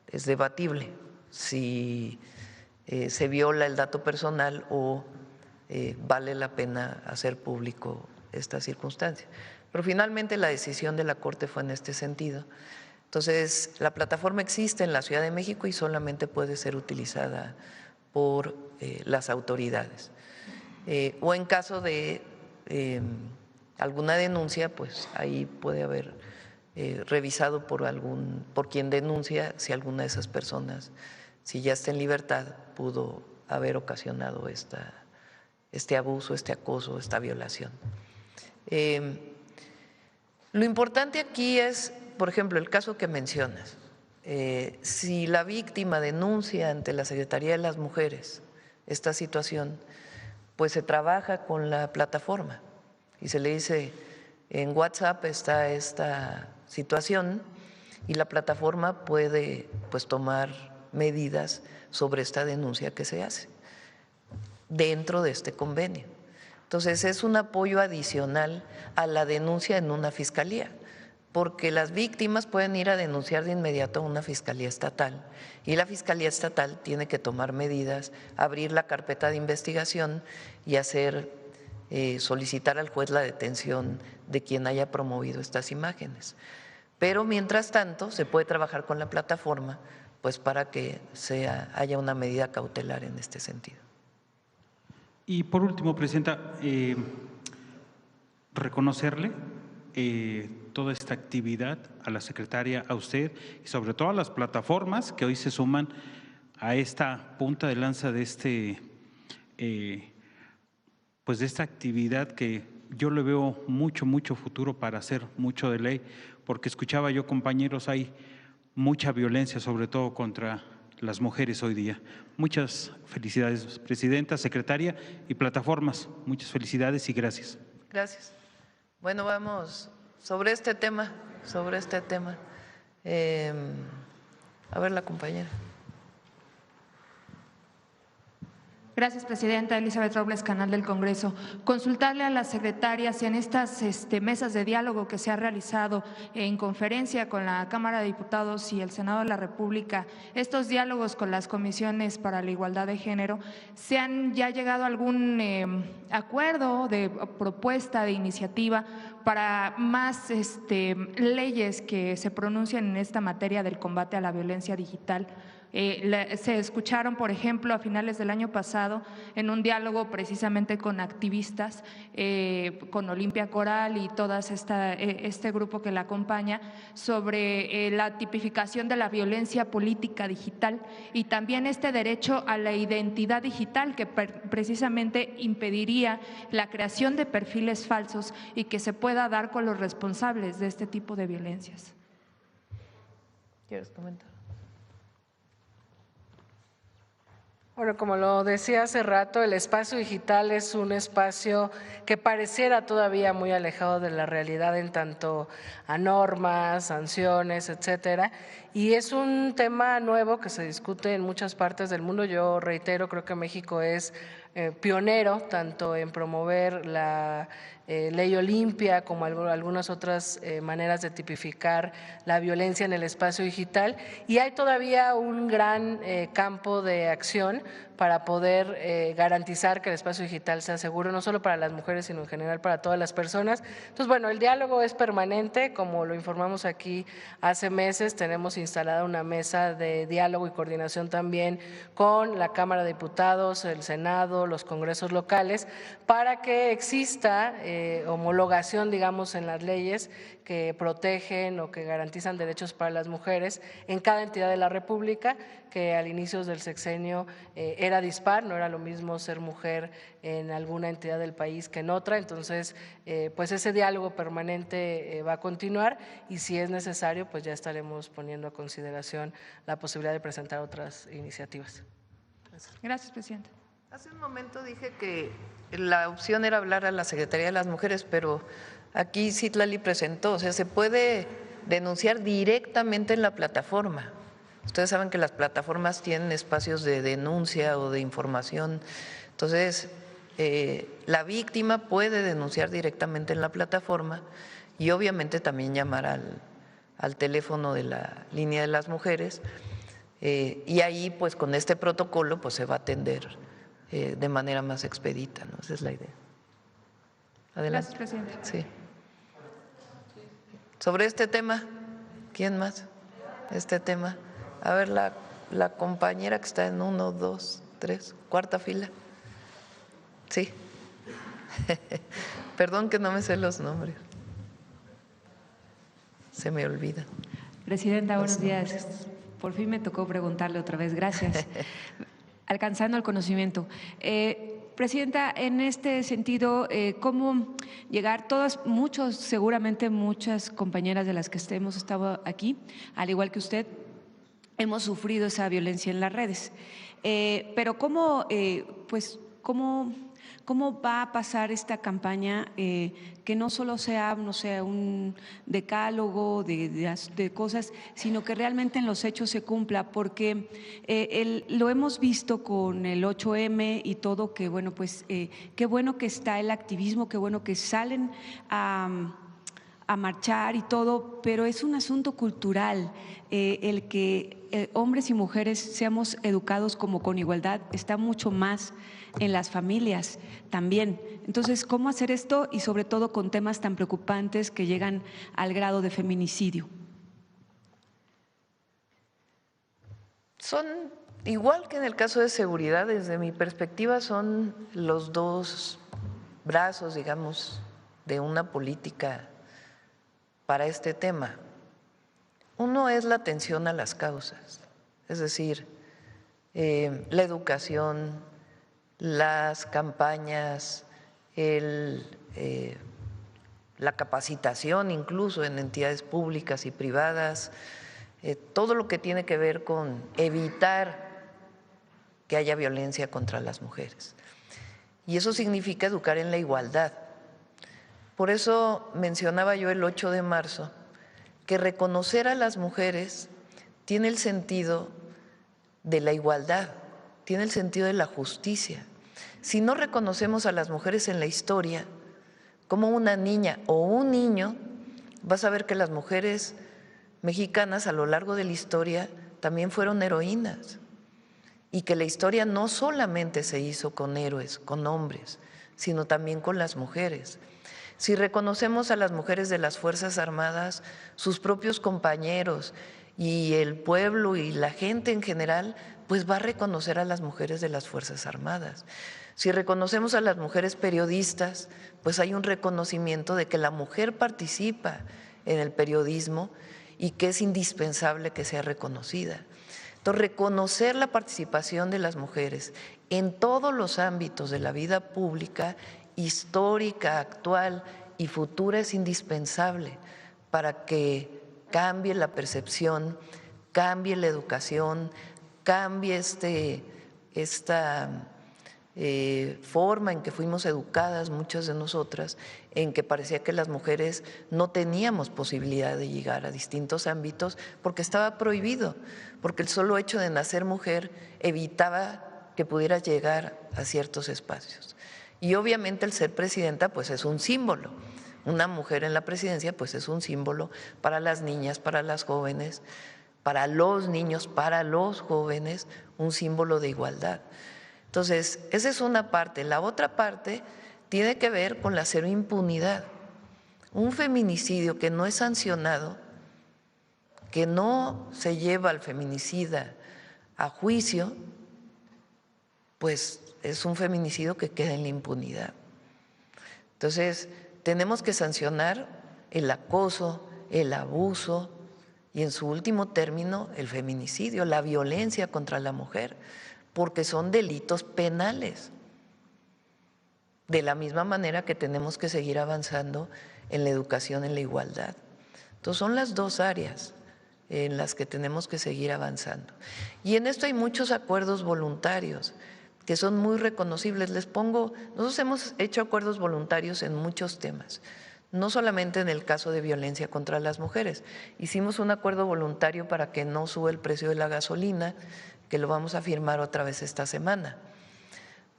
Es debatible si se viola el dato personal o vale la pena hacer público esta circunstancia. Pero finalmente la decisión de la Corte fue en este sentido. Entonces, la plataforma existe en la Ciudad de México y solamente puede ser utilizada por las autoridades. O en caso de alguna denuncia, pues ahí puede haber revisado por quien denuncia si alguna de esas personas, si ya está en libertad, pudo haber ocasionado este abuso, este acoso, esta violación. Lo importante aquí es, por ejemplo, el caso que mencionas. Si la víctima denuncia ante la Secretaría de las Mujeres esta situación, pues se trabaja con la plataforma y se le dice, en WhatsApp está esta situación y la plataforma puede pues tomar medidas sobre esta denuncia que se hace dentro de este convenio. Entonces, es un apoyo adicional a la denuncia en una fiscalía, porque las víctimas pueden ir a denunciar de inmediato a una fiscalía estatal y la fiscalía estatal tiene que tomar medidas, abrir la carpeta de investigación y solicitar al juez la detención de quien haya promovido estas imágenes. Pero mientras tanto se puede trabajar con la plataforma pues para que haya una medida cautelar en este sentido. Y por último, Presidenta, reconocerle toda esta actividad a la secretaria, a usted y sobre todo a las plataformas que hoy se suman a esta punta de lanza de pues de esta actividad que yo le veo mucho futuro para hacer mucho de ley, porque escuchaba yo, compañeros, hay mucha violencia, sobre todo contra las mujeres hoy día. Muchas felicidades, Presidenta, Secretaria y plataformas. Muchas felicidades y gracias. Gracias. Bueno, vamos sobre este tema. A ver, la compañera. Gracias, Presidenta. Elizabeth Robles, Canal del Congreso. Consultarle a las secretarias si en estas mesas de diálogo que se ha realizado en conferencia con la Cámara de Diputados y el Senado de la República, estos diálogos con las comisiones para la igualdad de género, ¿se han ya llegado a algún acuerdo de propuesta, de iniciativa para más leyes que se pronuncian en esta materia del combate a la violencia digital? Se escucharon, por ejemplo, a finales del año pasado en un diálogo precisamente con activistas, con Olimpia Coral y todas este grupo que la acompaña, sobre la tipificación de la violencia política digital y también este derecho a la identidad digital que precisamente impediría la creación de perfiles falsos y que se pueda dar con los responsables de este tipo de violencias. ¿Quieres comentar? Bueno, como lo decía hace rato, el espacio digital es un espacio que pareciera todavía muy alejado de la realidad en tanto a normas, sanciones, etcétera, y es un tema nuevo que se discute en muchas partes del mundo. Yo reitero, creo que México es pionero tanto en promover la ley Olimpia como algunas otras maneras de tipificar la violencia en el espacio digital, y hay todavía un gran campo de acción para poder garantizar que el espacio digital sea seguro, no solo para las mujeres, sino en general para todas las personas. Entonces, bueno, el diálogo es permanente, como lo informamos aquí hace meses, tenemos instalada una mesa de diálogo y coordinación también con la Cámara de Diputados, el Senado, los congresos locales, para que exista homologación, digamos, en las leyes que protegen o que garantizan derechos para las mujeres en cada entidad de la República, que al inicio del sexenio era dispar, no era lo mismo ser mujer en alguna entidad del país que en otra. Entonces, pues ese diálogo permanente va a continuar y si es necesario, pues ya estaremos poniendo a consideración la posibilidad de presentar otras iniciativas. Gracias, Presidenta. Hace un momento dije que la opción era hablar a la Secretaría de las Mujeres, pero aquí Citlali presentó, o sea, se puede denunciar directamente en la plataforma. Ustedes saben que las plataformas tienen espacios de denuncia o de información, entonces la víctima puede denunciar directamente en la plataforma y obviamente también llamar al teléfono de la línea de las mujeres y ahí pues con este protocolo pues se va a atender de manera más expedita, ¿no? Esa es la idea. Adelante. Gracias, Presidenta. Sí. Sobre este tema, ¿quién más? Este tema. A ver, la compañera que está en 1, 2, 3, cuarta fila. Sí. Perdón que no me sé los nombres. Se me olvida. Presidenta, buenos días. Por fin me tocó preguntarle otra vez. Gracias. Alcanzando el conocimiento. Presidenta, en este sentido, ¿cómo llegar? Seguramente muchas compañeras de las que hemos estado aquí, al igual que usted, hemos sufrido esa violencia en las redes. Pero ¿cómo ¿Cómo va a pasar esta campaña que no solo sea, no sé, un decálogo de cosas, sino que realmente en los hechos se cumpla? Porque lo hemos visto con el 8M y todo, que bueno, pues qué bueno que está el activismo, qué bueno que salen a marchar y todo, pero es un asunto cultural. El que hombres y mujeres seamos educados como con igualdad está mucho más en las familias también. Entonces, ¿cómo hacer esto? Y sobre todo con temas tan preocupantes que llegan al grado de feminicidio. Son, igual que en el caso de seguridad, desde mi perspectiva, son los dos brazos, digamos, de una política para este tema. Uno es la atención a las causas, es decir, la educación, las campañas, la capacitación incluso en entidades públicas y privadas, todo lo que tiene que ver con evitar que haya violencia contra las mujeres. Y eso significa educar en la igualdad. Por eso mencionaba yo el 8 de marzo, que reconocer a las mujeres tiene el sentido de la igualdad, tiene el sentido de la justicia. Si no reconocemos a las mujeres en la historia como una niña o un niño, vas a ver que las mujeres mexicanas a lo largo de la historia también fueron heroínas y que la historia no solamente se hizo con héroes, con hombres, sino también con las mujeres. Si reconocemos a las mujeres de las Fuerzas Armadas, sus propios compañeros y el pueblo y la gente en general, pues va a reconocer a las mujeres de las Fuerzas Armadas. Si reconocemos a las mujeres periodistas, pues hay un reconocimiento de que la mujer participa en el periodismo y que es indispensable que sea reconocida. Entonces, reconocer la participación de las mujeres en todos los ámbitos de la vida pública, histórica, actual y futura, es indispensable para que cambie la percepción, cambie la educación, cambie esta forma en que fuimos educadas muchas de nosotras, en que parecía que las mujeres no teníamos posibilidad de llegar a distintos ámbitos porque estaba prohibido, porque el solo hecho de nacer mujer evitaba que pudieras llegar a ciertos espacios. Y obviamente el ser presidenta pues es un símbolo. Una mujer en la presidencia pues es un símbolo para las niñas, para las jóvenes, para los niños, para los jóvenes, un símbolo de igualdad. Entonces, esa es una parte. La otra parte tiene que ver con la cero impunidad. Un feminicidio que no es sancionado, que no se lleva al feminicida a juicio, pues es un feminicidio que queda en la impunidad. Entonces, tenemos que sancionar el acoso, el abuso y, en su último término, el feminicidio, la violencia contra la mujer, porque son delitos penales. De la misma manera que tenemos que seguir avanzando en la educación, en la igualdad. Entonces, son las dos áreas en las que tenemos que seguir avanzando. Y en esto hay muchos acuerdos voluntarios que son muy reconocibles. Nosotros hemos hecho acuerdos voluntarios en muchos temas, no solamente en el caso de violencia contra las mujeres. Hicimos un acuerdo voluntario para que no suba el precio de la gasolina, que lo vamos a firmar otra vez esta semana.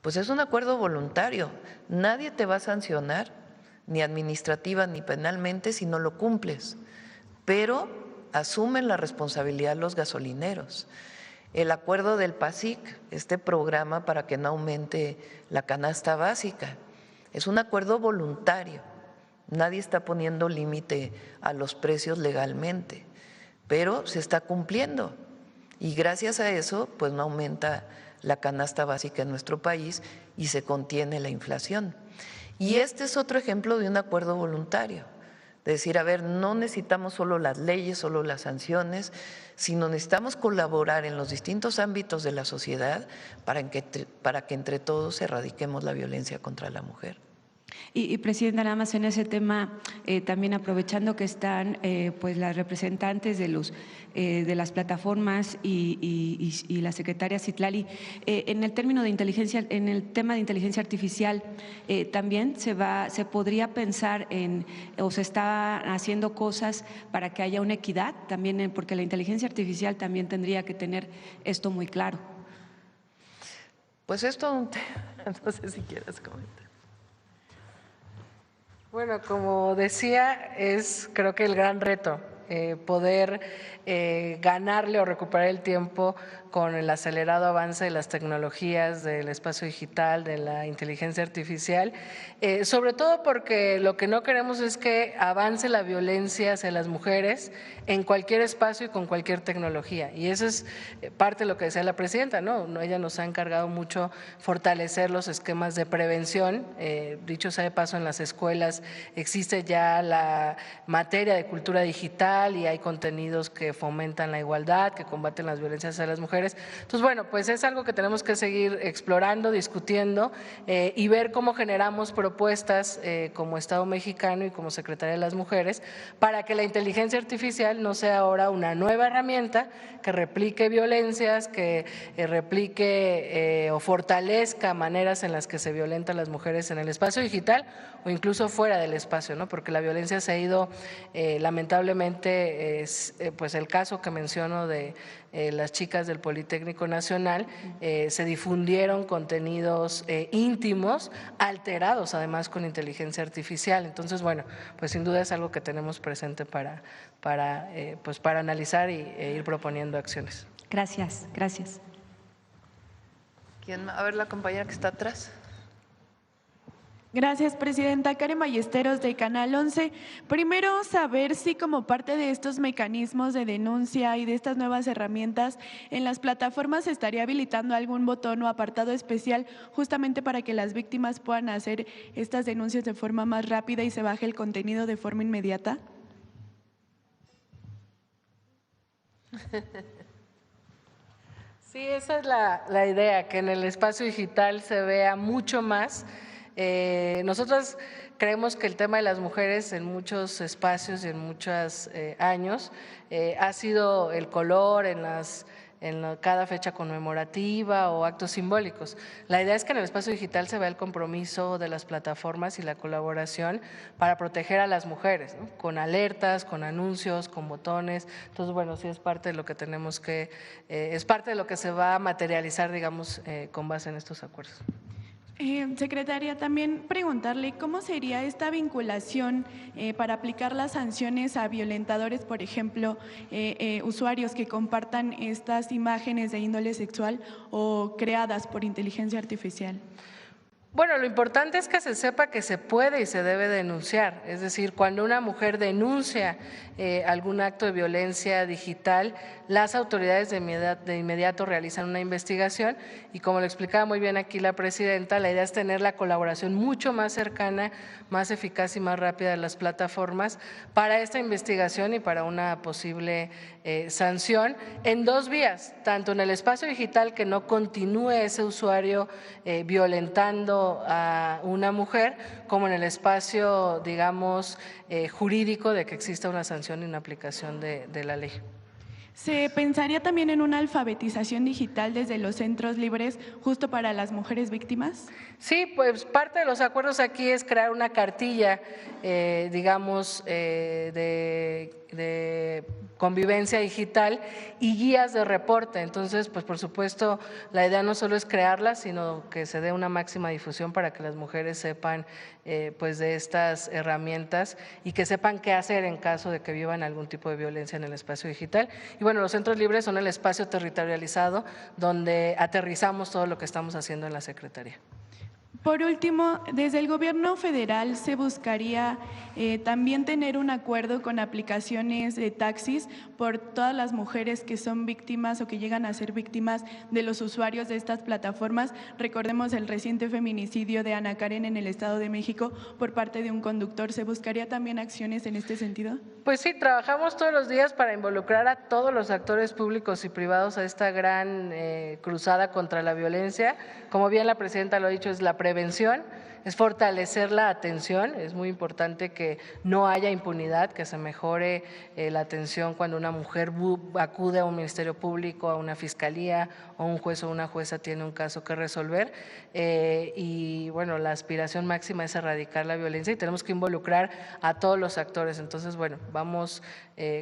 Pues es un acuerdo voluntario, nadie te va a sancionar, ni administrativa ni penalmente, si no lo cumples, pero asumen la responsabilidad los gasolineros. El acuerdo del PASIC, este programa para que no aumente la canasta básica, es un acuerdo voluntario, nadie está poniendo límite a los precios legalmente, pero se está cumpliendo y gracias a eso pues no aumenta la canasta básica en nuestro país y se contiene la inflación. Y este es otro ejemplo de un acuerdo voluntario, de decir, a ver, no necesitamos solo las leyes, solo las sanciones, sino necesitamos colaborar en los distintos ámbitos de la sociedad para que entre todos erradiquemos la violencia contra la mujer. Y Presidenta, nada más en ese tema, también aprovechando que están pues las representantes de las plataformas y la secretaria Citlali, en el tema de inteligencia artificial, también se podría pensar o se está haciendo cosas para que haya una equidad también, porque la inteligencia artificial también tendría que tener esto muy claro. Pues esto un tema, no sé si quieres comentar. Bueno, como decía, creo que el gran reto poder ganarle o recuperar el tiempo con el acelerado avance de las tecnologías, del espacio digital, de la inteligencia artificial, sobre todo porque lo que no queremos es que avance la violencia hacia las mujeres en cualquier espacio y con cualquier tecnología. Y eso es parte de lo que decía la presidenta, ¿no? Ella nos ha encargado mucho fortalecer los esquemas de prevención. Dicho sea de paso, en las escuelas existe ya la materia de cultura digital y hay contenidos que fomentan la igualdad, que combaten las violencias hacia las mujeres. Entonces, bueno, pues es algo que tenemos que seguir explorando, discutiendo y ver cómo generamos propuestas como Estado mexicano y como Secretaría de las Mujeres para que la inteligencia artificial no sea ahora una nueva herramienta que replique violencias, que replique o fortalezca maneras en las que se violentan las mujeres en el espacio digital o incluso fuera del espacio, ¿no? Porque la violencia se ha ido, lamentablemente, pues el caso que menciono de las chicas del Politécnico Nacional, se difundieron contenidos íntimos, alterados además con inteligencia artificial. Entonces, bueno, pues sin duda es algo que tenemos presente para analizar e ir proponiendo acciones. Gracias, gracias. A ver, la compañera que está atrás. Gracias, Presidenta. Karen Ballesteros, de Canal 11. Primero, saber si como parte de estos mecanismos de denuncia y de estas nuevas herramientas, en las plataformas se estaría habilitando algún botón o apartado especial justamente para que las víctimas puedan hacer estas denuncias de forma más rápida y se baje el contenido de forma inmediata. Sí, esa es la idea, que en el espacio digital se vea mucho más. Nosotros creemos que el tema de las mujeres en muchos espacios y en muchos años ha sido el color en cada fecha conmemorativa o actos simbólicos. La idea es que en el espacio digital se vea el compromiso de las plataformas y la colaboración para proteger a las mujeres, ¿no? Con alertas, con anuncios, con botones. Entonces, bueno, sí es parte de lo que tenemos es parte de lo que se va a materializar, digamos, con base en estos acuerdos. Secretaria, también preguntarle cómo sería esta vinculación para aplicar las sanciones a violentadores, por ejemplo, usuarios que compartan estas imágenes de índole sexual o creadas por inteligencia artificial. Bueno, lo importante es que se sepa que se puede y se debe denunciar, es decir, cuando una mujer denuncia algún acto de violencia digital, las autoridades de inmediato realizan una investigación y, como lo explicaba muy bien aquí la presidenta, la idea es tener la colaboración mucho más cercana, más eficaz y más rápida de las plataformas para esta investigación y para una posible sanción en dos vías, tanto en el espacio digital, que no continúe ese usuario violentando a una mujer, como en el espacio, digamos, jurídico, de que exista una sanción y una aplicación de la ley. ¿Se pensaría también en una alfabetización digital desde los centros libres justo para las mujeres víctimas? Sí, pues parte de los acuerdos aquí es crear una cartilla, digamos, de convivencia digital y guías de reporte. Entonces, pues por supuesto, la idea no solo es crearlas, sino que se dé una máxima difusión para que las mujeres sepan pues de estas herramientas y que sepan qué hacer en caso de que vivan algún tipo de violencia en el espacio digital. Y bueno, los centros libres son el espacio territorializado donde aterrizamos todo lo que estamos haciendo en la Secretaría. Por último, desde el gobierno federal se buscaría también tener un acuerdo con aplicaciones de taxis por todas las mujeres que son víctimas o que llegan a ser víctimas de los usuarios de estas plataformas. Recordemos el reciente feminicidio de Ana Karen en el Estado de México por parte de un conductor. ¿Se buscaría también acciones en este sentido? Pues sí, trabajamos todos los días para involucrar a todos los actores públicos y privados a esta gran cruzada contra la violencia. Como bien la presidenta lo ha dicho, es la prevención, es fortalecer la atención. Es muy importante que no haya impunidad, que se mejore la atención cuando una mujer acude a un ministerio público, a una fiscalía o un juez o una jueza tiene un caso que resolver. Y bueno, la aspiración máxima es erradicar la violencia y tenemos que involucrar a todos los actores. Entonces, bueno, vamos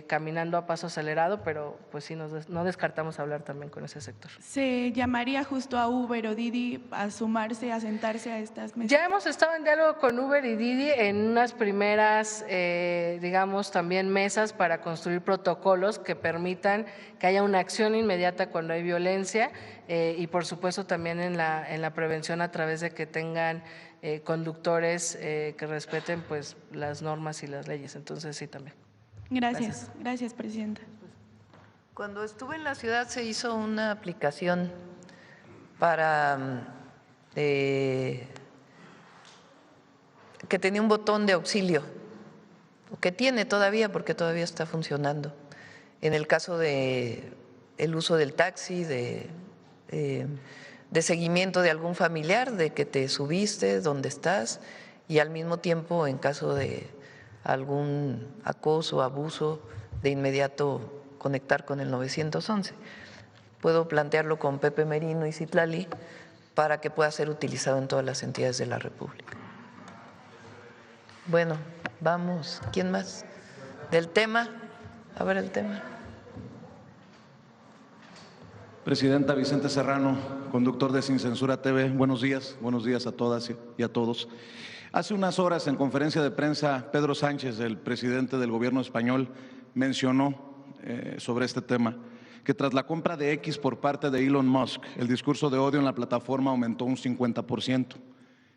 caminando a paso acelerado, pero pues sí, no descartamos hablar también con ese sector. ¿Se llamaría justo a Uber o Didi a sumarse, a sentarse a estas mesas? Ya hemos estado en diálogo con Uber y Didi en unas primeras, digamos, también mesas para construir protocolos que permitan que haya una acción inmediata cuando hay violencia y por supuesto también en la prevención a través de que tengan conductores que respeten pues las normas y las leyes. Entonces sí, también. Gracias, Presidenta. Cuando estuve en la ciudad se hizo una aplicación para que tenía un botón de auxilio, o que tiene todavía porque todavía está funcionando. En el caso de el uso del taxi, de seguimiento de algún familiar, de que te subiste, dónde estás, y al mismo tiempo en caso de algún acoso, abuso, de inmediato conectar con el 911. Puedo plantearlo con Pepe Merino y Citlali para que pueda ser utilizado en todas las entidades de la República. Bueno, vamos. ¿Quién más? ¿Del tema? A ver el tema. Presidenta, Vicente Serrano, conductor de Sin Censura TV. Buenos días a todas y a todos. Hace unas horas, en conferencia de prensa, Pedro Sánchez, el presidente del gobierno español, mencionó sobre este tema que tras la compra de X por parte de Elon Musk, el discurso de odio en la plataforma aumentó un 50%,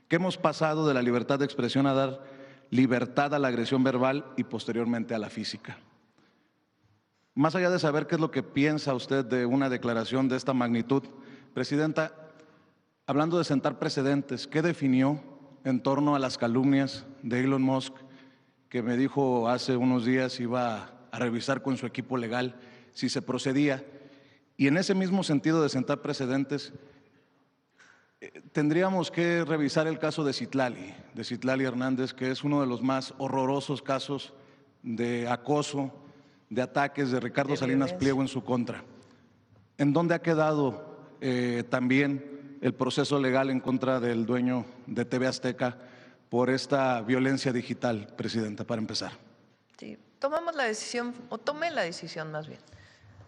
que hemos pasado de la libertad de expresión a dar libertad a la agresión verbal y posteriormente a la física. Más allá de saber qué es lo que piensa usted de una declaración de esta magnitud, Presidenta, hablando de sentar precedentes, ¿qué definió en torno a las calumnias de Elon Musk, que me dijo hace unos días iba a revisar con su equipo legal si se procedía? Y en ese mismo sentido de sentar precedentes, tendríamos que revisar el caso de Citlali Hernández, que es uno de los más horrorosos casos de acoso, de ataques de Ricardo Salinas Pliego en su contra. ¿En dónde ha quedado también el proceso legal en contra del dueño de TV Azteca por esta violencia digital, Presidenta, para empezar? Sí, tomamos la decisión, o tomé la decisión más bien,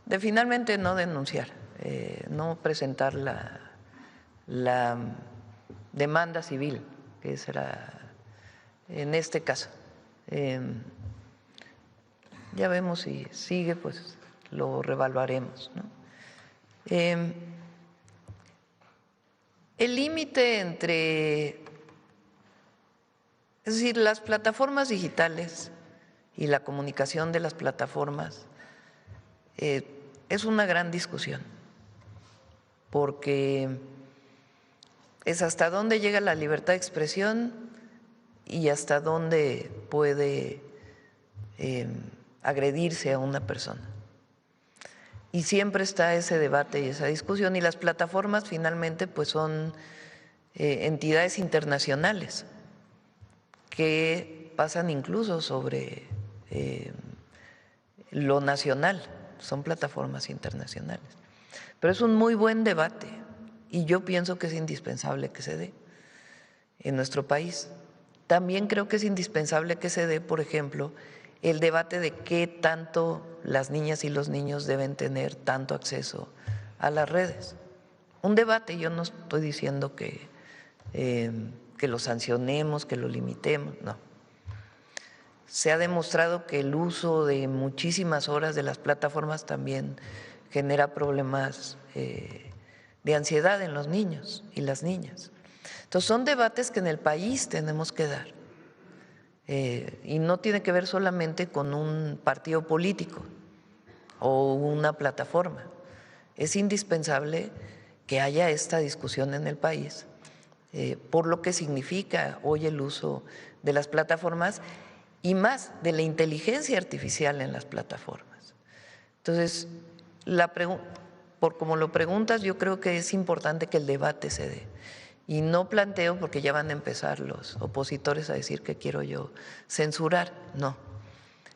de finalmente no denunciar, no presentar la demanda civil, que será en este caso. Ya vemos si sigue, pues lo reevaluaremos, ¿no? El límite entre, es decir, las plataformas digitales y la comunicación de las plataformas es una gran discusión, porque es hasta dónde llega la libertad de expresión y hasta dónde puede agredirse a una persona. Y siempre está ese debate y esa discusión, y las plataformas finalmente pues son entidades internacionales que pasan incluso sobre lo nacional, son plataformas internacionales. Pero es un muy buen debate y yo pienso que es indispensable que se dé en nuestro país. También creo que es indispensable que se dé, por ejemplo, el debate de qué tanto las niñas y los niños deben tener tanto acceso a las redes. Un debate, yo no estoy diciendo que lo sancionemos, que lo limitemos, no. Se ha demostrado que el uso de muchísimas horas de las plataformas también genera problemas de ansiedad en los niños y las niñas. Entonces son debates que en el país tenemos que dar. Y no tiene que ver solamente con un partido político o una plataforma. Es indispensable que haya esta discusión en el país por lo que significa hoy el uso de las plataformas y más de la inteligencia artificial en las plataformas. Entonces, por como lo preguntas, yo creo que es importante que el debate se dé Y no planteo, porque ya van a empezar los opositores a decir que quiero yo censurar, no.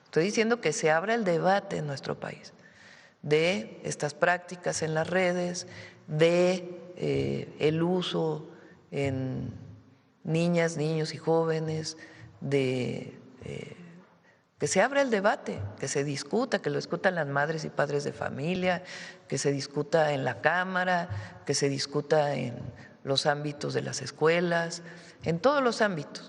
Estoy diciendo que se abra el debate en nuestro país de estas prácticas en las redes, de el uso en niñas, niños y jóvenes, de que se abra el debate, que se discuta, que lo discutan las madres y padres de familia, que se discuta en la Cámara, que se discuta en los ámbitos de las escuelas, en todos los ámbitos.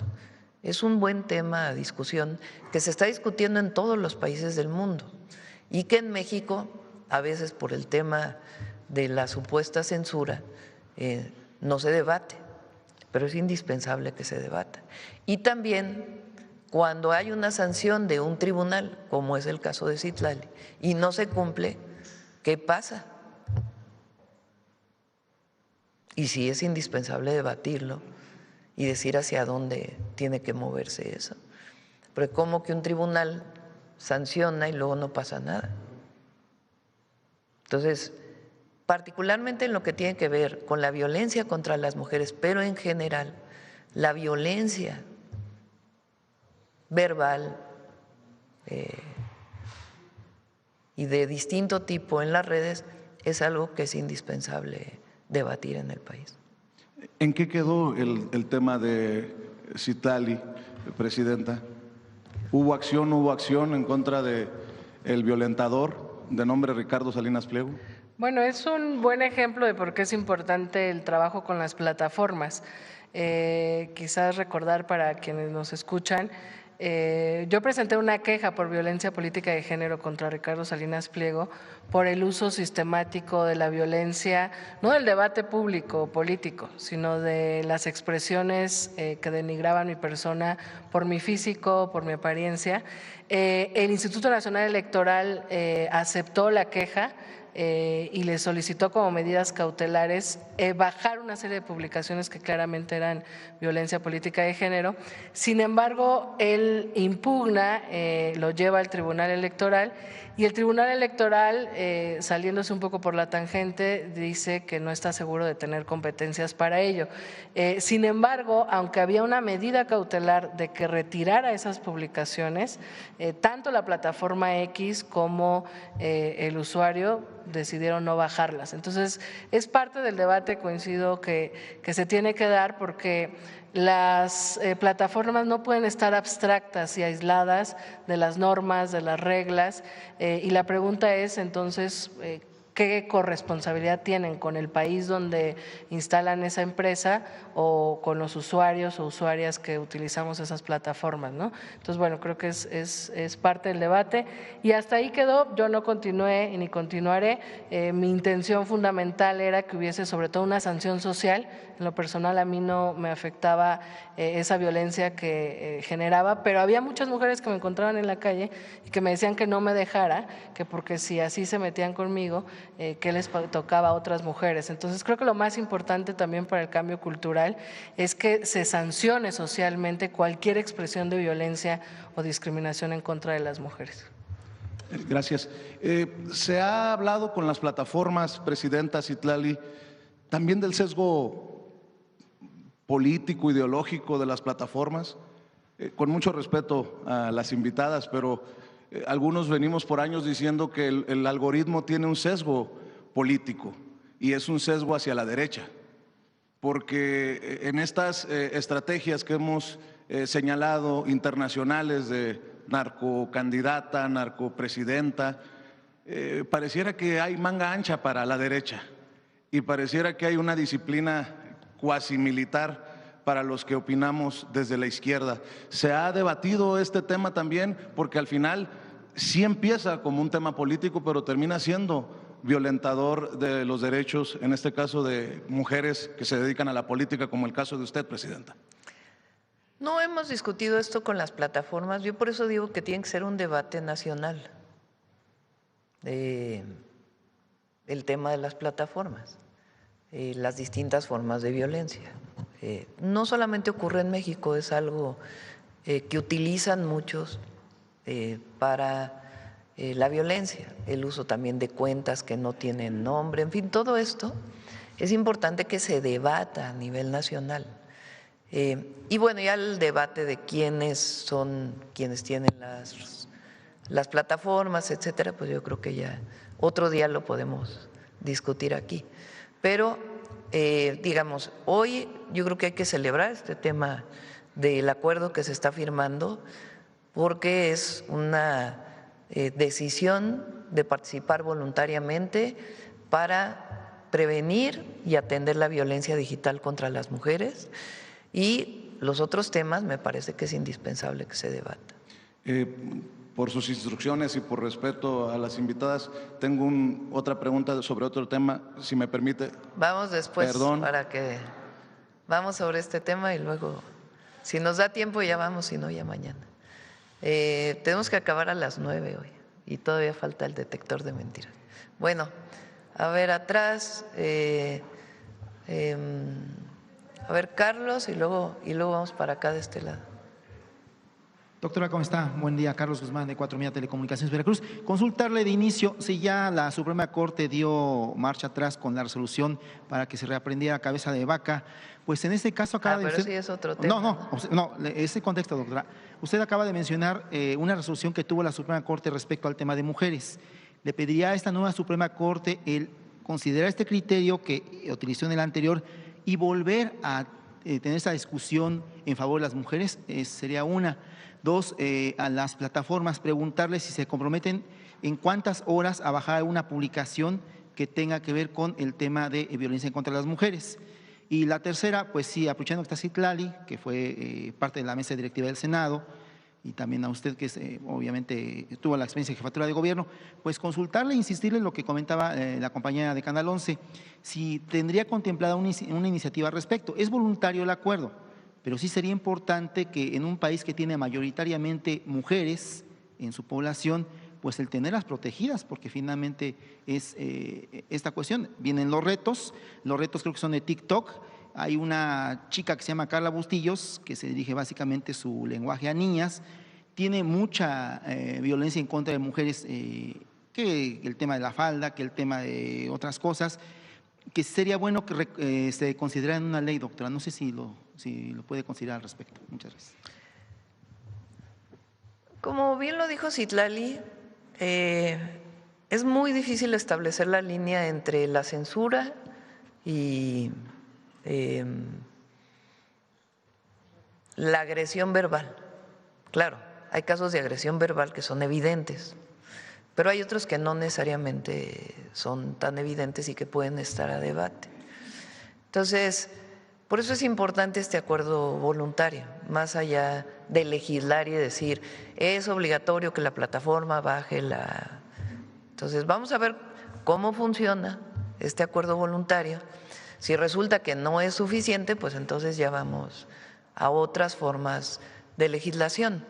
Es un buen tema de discusión que se está discutiendo en todos los países del mundo y que en México, a veces por el tema de la supuesta censura, no se debate, pero es indispensable que se debata. Y también cuando hay una sanción de un tribunal, como es el caso de Citlali, y no se cumple, ¿qué pasa? Y sí es indispensable debatirlo y decir hacia dónde tiene que moverse eso. Pero ¿cómo que un tribunal sanciona y luego no pasa nada? Entonces, particularmente en lo que tiene que ver con la violencia contra las mujeres, pero en general, la violencia verbal y de distinto tipo en las redes es algo que es indispensable debatir en el país. ¿En qué quedó el tema de Citlali, presidenta? ¿Hubo acción en contra de el violentador de nombre Ricardo Salinas Pliego? Bueno, es un buen ejemplo de por qué es importante el trabajo con las plataformas. Quizás recordar para quienes nos escuchan, yo presenté una queja por violencia política de género contra Ricardo Salinas Pliego por el uso sistemático de la violencia, no del debate público político, sino de las expresiones que denigraban mi persona por mi físico, por mi apariencia. El Instituto Nacional Electoral aceptó la queja y le solicitó como medidas cautelares bajar una serie de publicaciones que claramente eran violencia política de género. Sin embargo, él impugna, lo lleva al Tribunal Electoral y el Tribunal Electoral, saliéndose un poco por la tangente, dice que no está seguro de tener competencias para ello. Sin embargo, aunque había una medida cautelar de que retirara esas publicaciones, tanto la plataforma X como el usuario decidieron no bajarlas. Entonces, es parte del debate, coincido, que se tiene que dar porque las plataformas no pueden estar abstractas y aisladas de las normas, de las reglas, y la pregunta es entonces, ¿qué corresponsabilidad tienen con el país donde instalan esa empresa o con los usuarios o usuarias que utilizamos esas plataformas, ¿no? Entonces, bueno, creo que es parte del debate y hasta ahí quedó. Yo no continué ni continuaré. Mi intención fundamental era que hubiese sobre todo una sanción social. En lo personal a mí no me afectaba esa violencia que generaba, pero había muchas mujeres que me encontraban en la calle y que me decían que no me dejara, que porque si así se metían conmigo, que les tocaba a otras mujeres. Entonces creo que lo más importante también para el cambio cultural es que se sancione socialmente cualquier expresión de violencia o discriminación en contra de las mujeres. Gracias. Se ha hablado con las plataformas, presidenta Citlali, también del sesgo político, ideológico de las plataformas. Con mucho respeto a las invitadas, pero algunos venimos por años diciendo que el algoritmo tiene un sesgo político y es un sesgo hacia la derecha, porque en estas estrategias que hemos señalado internacionales de narcocandidata, narcopresidenta, pareciera que hay manga ancha para la derecha y pareciera que hay una disciplina cuasi militar para los que opinamos desde la izquierda. Se ha debatido este tema también porque al final sí empieza como un tema político, pero termina siendo violentador de los derechos, en este caso de mujeres que se dedican a la política, como el caso de usted, presidenta. No hemos discutido esto con las plataformas, yo por eso digo que tiene que ser un debate nacional, el tema de las plataformas, las distintas formas de violencia. No solamente ocurre en México, es algo que utilizan muchos para la violencia, el uso también de cuentas que no tienen nombre, en fin, todo esto es importante que se debata a nivel nacional. Y bueno, ya el debate de quiénes son quienes tienen las plataformas, etcétera, pues yo creo que ya otro día lo podemos discutir aquí. Pero, digamos, hoy yo creo que hay que celebrar este tema del acuerdo que se está firmando, porque es una decisión de participar voluntariamente para prevenir y atender la violencia digital contra las mujeres, y los otros temas me parece que es indispensable que se debata. Por sus instrucciones y por respeto a las invitadas, tengo otra pregunta sobre otro tema, si me permite. Vamos después, Perdón. Vamos sobre este tema y luego, si nos da tiempo ya vamos, si no ya mañana. Tenemos que acabar a las 9 hoy y todavía falta el detector de mentiras. Bueno, a ver, atrás, a ver, Carlos, y luego vamos para acá de este lado. Doctora, ¿cómo está? Buen día, Carlos Guzmán de 4 Media Telecomunicaciones Veracruz. Consultarle de inicio si ya la Suprema Corte dio marcha atrás con la resolución para que se reaprendiera cabeza de vaca. Pues en este caso acaba de… Pero sí es otro tema. No, ese contexto, doctora. Usted acaba de mencionar una resolución que tuvo la Suprema Corte respecto al tema de mujeres. Le pediría a esta nueva Suprema Corte el considerar este criterio que utilizó en el anterior y volver a tener esa discusión en favor de las mujeres, sería una. Dos, a las plataformas preguntarles si se comprometen en cuántas horas a bajar una publicación que tenga que ver con el tema de violencia en contra de las mujeres. Y la tercera, pues sí, aprovechando que está Citlali, que fue parte de la mesa directiva del Senado, y también a usted que obviamente tuvo la experiencia de jefatura de gobierno, pues consultarle e insistirle en lo que comentaba la compañera de Canal 11, si tendría contemplada una iniciativa al respecto. Es voluntario el acuerdo, pero sí sería importante que en un país que tiene mayoritariamente mujeres en su población, pues el tenerlas protegidas, porque finalmente es esta cuestión. Vienen los retos creo que son de TikTok. Hay una chica que se llama Carla Bustillos, que se dirige básicamente su lenguaje a niñas, tiene mucha violencia en contra de mujeres, que el tema de la falda, que el tema de otras cosas, que sería bueno que se considerara en una ley, doctora. No sé si lo puede considerar al respecto. Muchas gracias. Como bien lo dijo Citlali, es muy difícil establecer la línea entre la censura y la agresión verbal. Claro, hay casos de agresión verbal que son evidentes, pero hay otros que no necesariamente son tan evidentes y que pueden estar a debate. Entonces, por eso es importante este acuerdo voluntario, más allá de legislar y decir, es obligatorio que la plataforma baje la… Entonces, vamos a ver cómo funciona este acuerdo voluntario. Si resulta que no es suficiente, pues entonces ya vamos a otras formas de legislación,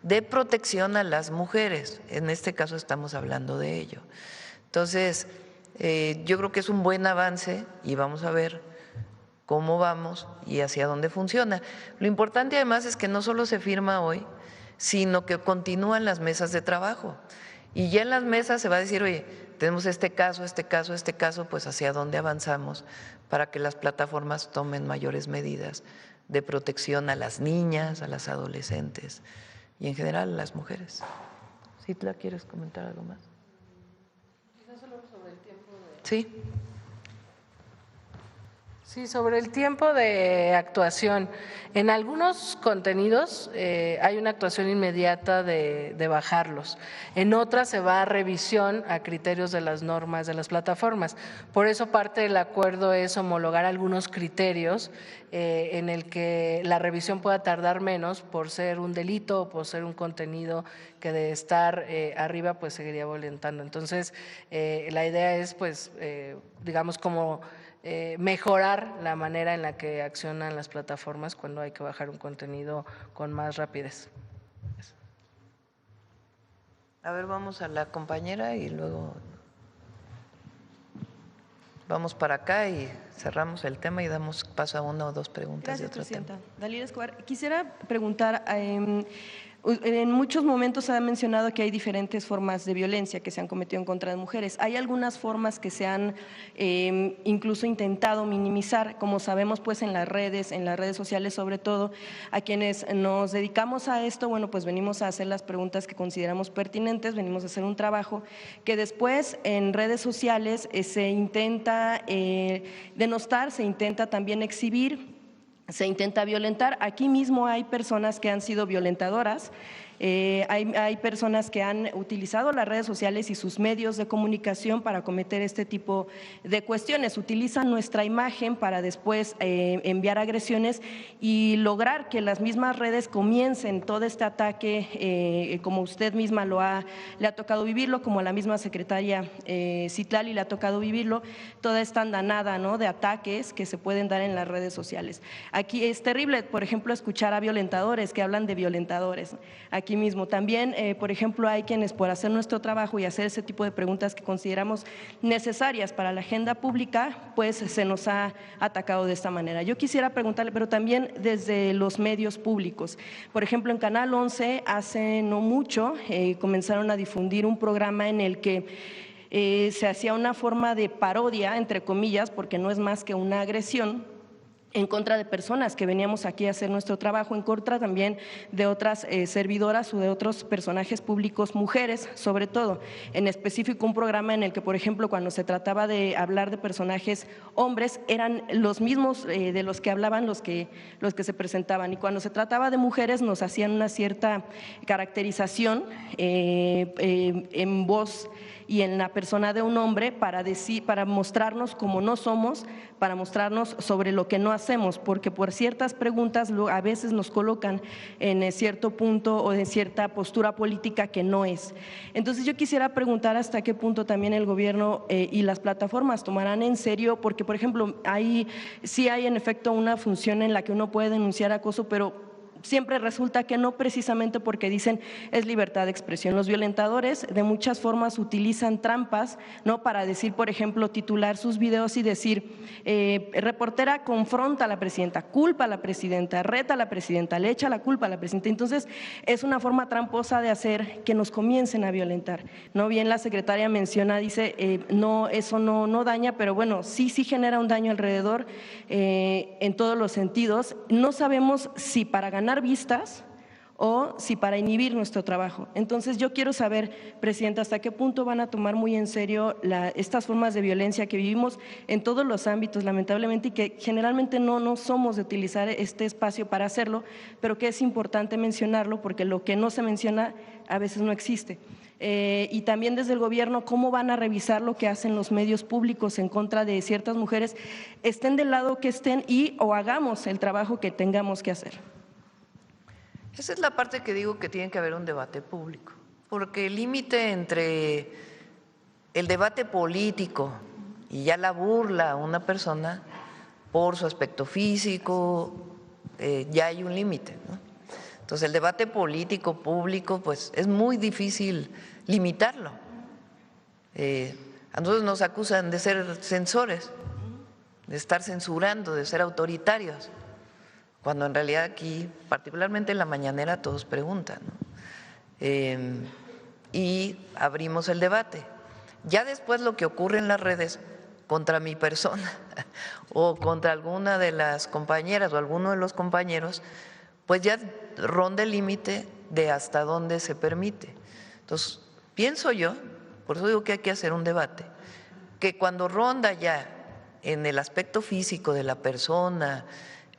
de protección a las mujeres. En este caso estamos hablando de ello. Entonces, yo creo que es un buen avance y vamos a ver cómo vamos y hacia dónde funciona. Lo importante además es que no solo se firma hoy, sino que continúan las mesas de trabajo. Y ya en las mesas se va a decir, oye, tenemos este caso, pues hacia dónde avanzamos para que las plataformas tomen mayores medidas de protección a las niñas, a las adolescentes y en general a las mujeres. Citla, ¿quieres comentar algo más? Quizás solo sobre el tiempo de… Sí. Sí, sobre el tiempo de actuación. En algunos contenidos hay una actuación inmediata de bajarlos. En otras se va a revisión a criterios de las normas de las plataformas. Por eso parte del acuerdo es homologar algunos criterios en el que la revisión pueda tardar menos por ser un delito o por ser un contenido que de estar arriba pues seguiría violentando. Entonces, la idea es pues, digamos como… mejorar la manera en la que accionan las plataformas cuando hay que bajar un contenido con más rapidez. A ver, vamos a la compañera y luego vamos para acá y cerramos el tema y damos paso a una o dos preguntas. Gracias, de otro Presidenta. tema. Dalila Escobar, quisiera preguntar… En muchos momentos se ha mencionado que hay diferentes formas de violencia que se han cometido en contra de mujeres. Hay algunas formas que se han incluso intentado minimizar, como sabemos pues en las redes sociales sobre todo. A quienes nos dedicamos a esto, bueno, pues venimos a hacer las preguntas que consideramos pertinentes, venimos a hacer un trabajo que después en redes sociales se intenta denostar, se intenta también exhibir, se intenta violentar. Aquí mismo hay personas que han sido violentadoras, hay personas que han utilizado las redes sociales y sus medios de comunicación para cometer este tipo de cuestiones. Utilizan nuestra imagen para después enviar agresiones y lograr que las mismas redes comiencen todo este ataque, como usted misma le ha tocado vivirlo, como a la misma secretaria Citlali le ha tocado vivirlo, toda esta andanada, ¿no?, de ataques que se pueden dar en las redes sociales. Aquí es terrible, por ejemplo, escuchar a violentadores que hablan de violentadores. Aquí mismo también, por ejemplo, hay quienes por hacer nuestro trabajo y hacer ese tipo de preguntas que consideramos necesarias para la agenda pública, pues se nos ha atacado de esta manera. Yo quisiera preguntarle, pero también desde los medios públicos. Por ejemplo, en Canal 11 hace no mucho comenzaron a difundir un programa en el que se hacía una forma de parodia, entre comillas, porque no es más que una agresión en contra de personas que veníamos aquí a hacer nuestro trabajo, en contra también de otras servidoras o de otros personajes públicos, mujeres sobre todo. En específico un programa en el que, por ejemplo, cuando se trataba de hablar de personajes hombres, eran los mismos de los que hablaban los que se presentaban, y cuando se trataba de mujeres nos hacían una cierta caracterización en voz y en la persona de un hombre para mostrarnos cómo no somos, para mostrarnos sobre lo que no hacemos, porque por ciertas preguntas a veces nos colocan en cierto punto o en cierta postura política que no es. Entonces yo quisiera preguntar hasta qué punto también el gobierno y las plataformas tomarán en serio, porque por ejemplo sí hay en efecto una función en la que uno puede denunciar acoso, pero siempre resulta que no, precisamente porque dicen es libertad de expresión. Los violentadores de muchas formas utilizan trampas, ¿no?, para decir, por ejemplo, titular sus videos y decir reportera confronta a la presidenta, culpa a la presidenta, reta a la presidenta, le echa la culpa a la presidenta. Entonces es una forma tramposa de hacer que nos comiencen a violentar, ¿no? Bien la secretaria menciona, dice no, eso no daña, pero bueno, sí genera un daño alrededor en todos los sentidos. No sabemos si para ganar vistas o si para inhibir nuestro trabajo. Entonces yo quiero saber, presidenta, hasta qué punto van a tomar muy en serio estas formas de violencia que vivimos en todos los ámbitos, lamentablemente, y que generalmente no somos de utilizar este espacio para hacerlo, pero que es importante mencionarlo porque lo que no se menciona a veces no existe. Y también desde el gobierno, ¿cómo van a revisar lo que hacen los medios públicos en contra de ciertas mujeres, estén del lado que estén o hagamos el trabajo que tengamos que hacer? Esa es la parte que digo que tiene que haber un debate público, porque el límite entre el debate político y ya la burla a una persona por su aspecto físico, ya hay un límite, ¿no? Entonces el debate político público pues es muy difícil limitarlo. A nosotros nos acusan de ser censores, de estar censurando, de ser autoritarios, cuando en realidad aquí, particularmente en la mañanera, todos preguntan, ¿no? Y abrimos el debate. Ya después lo que ocurre en las redes contra mi persona o contra alguna de las compañeras o alguno de los compañeros, pues ya ronda el límite de hasta dónde se permite. Entonces, pienso yo, por eso digo que hay que hacer un debate, que cuando ronda ya en el aspecto físico de la persona,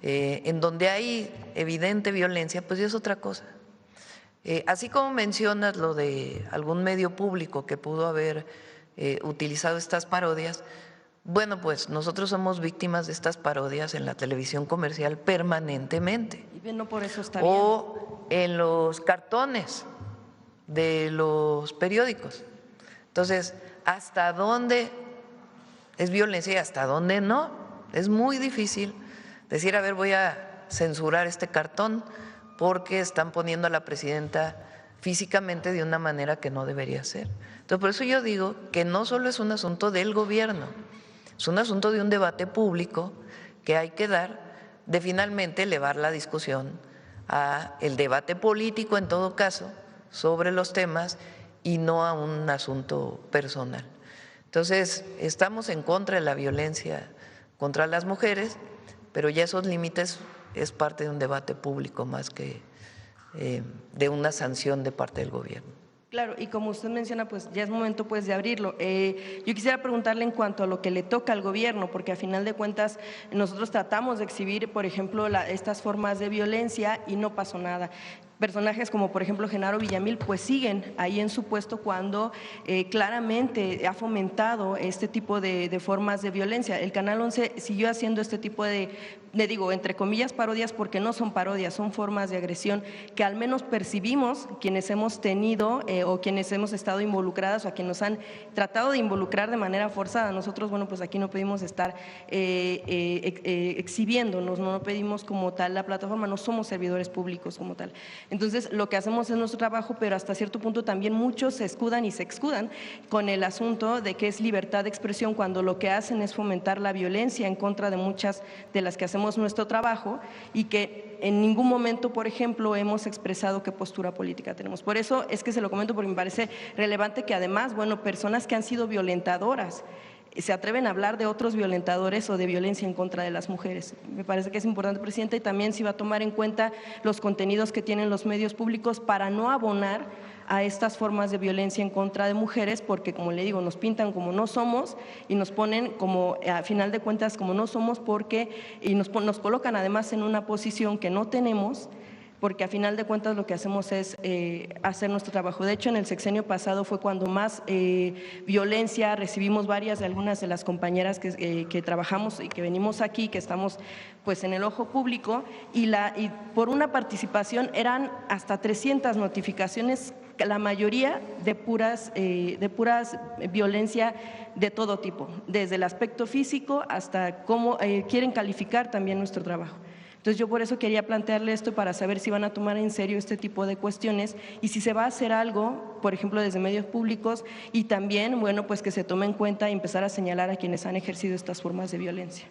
en donde hay evidente violencia, pues ya es otra cosa. Así como mencionas lo de algún medio público que pudo haber utilizado estas parodias, bueno, pues nosotros somos víctimas de estas parodias en la televisión comercial permanentemente. Y no por eso está bien. O en los cartones de los periódicos. Entonces, ¿hasta dónde es violencia y hasta dónde no? Es muy difícil decir, a ver, voy a censurar este cartón porque están poniendo a la presidenta físicamente de una manera que no debería ser. Entonces, por eso yo digo que no solo es un asunto del gobierno, es un asunto de un debate público que hay que dar, de finalmente elevar la discusión a el debate político en todo caso sobre los temas y no a un asunto personal. Entonces, estamos en contra de la violencia contra las mujeres, pero ya esos límites es parte de un debate público más que de una sanción de parte del gobierno. Claro, y como usted menciona, pues ya es momento pues de abrirlo. Yo quisiera preguntarle en cuanto a lo que le toca al gobierno, porque a final de cuentas nosotros tratamos de exhibir, por ejemplo, estas formas de violencia y no pasó nada. Personajes como por ejemplo Genaro Villamil pues siguen ahí en su puesto cuando claramente ha fomentado este tipo de formas de violencia. El Canal 11 siguió haciendo este tipo de digo, entre comillas parodias, porque no son parodias, son formas de agresión que al menos percibimos quienes hemos tenido o quienes hemos estado involucradas o a quienes nos han tratado de involucrar de manera forzada. Nosotros, bueno, pues aquí no pedimos estar exhibiéndonos, no pedimos como tal la plataforma, no somos servidores públicos como tal. Entonces, lo que hacemos es nuestro trabajo, pero hasta cierto punto también muchos se escudan con el asunto de que es libertad de expresión cuando lo que hacen es fomentar la violencia en contra de muchas de las que hacemos nuestro trabajo y que en ningún momento, por ejemplo, hemos expresado qué postura política tenemos. Por eso es que se lo comento porque me parece relevante que además, bueno, personas que han sido violentadoras se atreven a hablar de otros violentadores o de violencia en contra de las mujeres. Me parece que es importante, Presidenta, y también se va a tomar en cuenta los contenidos que tienen los medios públicos para no abonar a estas formas de violencia en contra de mujeres, porque como le digo, nos pintan como no somos y nos ponen como, a final de cuentas, como no somos y nos colocan además en una posición que no tenemos, porque a final de cuentas lo que hacemos es hacer nuestro trabajo. De hecho, en el sexenio pasado fue cuando más violencia recibimos algunas de las compañeras que trabajamos y que venimos aquí, que estamos pues en el ojo público, y por una participación eran hasta 300 notificaciones, la mayoría de puras violencia de todo tipo, desde el aspecto físico hasta cómo quieren calificar también nuestro trabajo. Entonces yo por eso quería plantearle esto para saber si van a tomar en serio este tipo de cuestiones y si se va a hacer algo, por ejemplo, desde medios públicos y también, bueno, pues que se tome en cuenta y empezar a señalar a quienes han ejercido estas formas de violencia.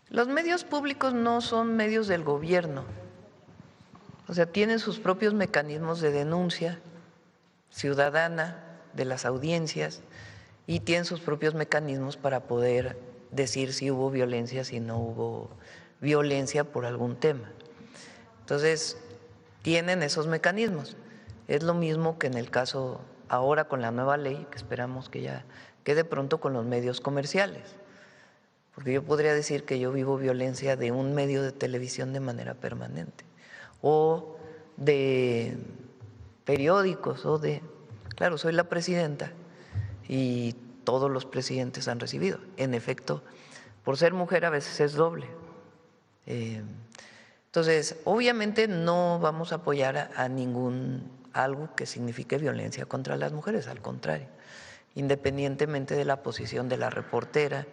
Los medios públicos no son medios del gobierno, o sea, tienen sus propios mecanismos de denuncia ciudadana de las audiencias y tienen sus propios mecanismos para poder decir si hubo violencia, si no hubo violencia por algún tema. Entonces, tienen esos mecanismos. Es lo mismo que en el caso ahora con la nueva ley, que esperamos que ya quede pronto con los medios comerciales. Porque yo podría decir que yo vivo violencia de un medio de televisión de manera permanente, o de periódicos, claro, soy la presidenta y todos los presidentes han recibido. En efecto, por ser mujer a veces es doble. Entonces, obviamente no vamos a apoyar a algo que signifique violencia contra las mujeres, al contrario, independientemente de la posición de la reportera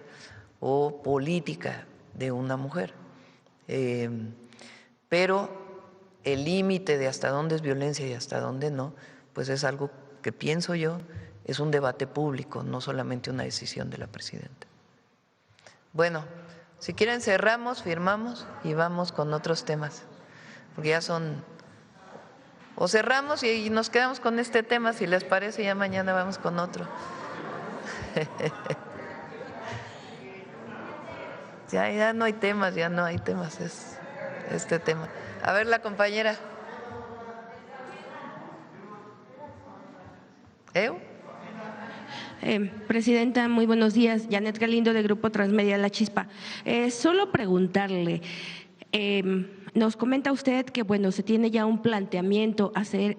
o política de una mujer. Pero el límite de hasta dónde es violencia y hasta dónde no, pues es algo que pienso yo, es un debate público, no solamente una decisión de la presidenta. Bueno, si quieren cerramos, firmamos y vamos con otros temas, porque ya son… O cerramos y nos quedamos con este tema, si les parece, ya mañana vamos con otro. Ya no hay temas, es este tema. A ver, la compañera. Presidenta, muy buenos días. Janet Galindo, de Grupo Transmedia La Chispa. Solo preguntarle, nos comenta usted que bueno, se tiene ya un planteamiento hacer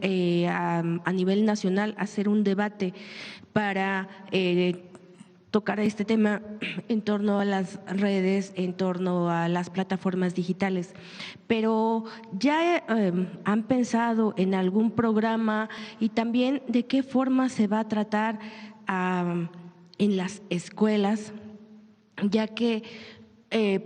a nivel nacional, hacer un debate para tocar este tema en torno a las redes, en torno a las plataformas digitales. Pero ¿ya han pensado en algún programa y también de qué forma se va a tratar en las escuelas, ya que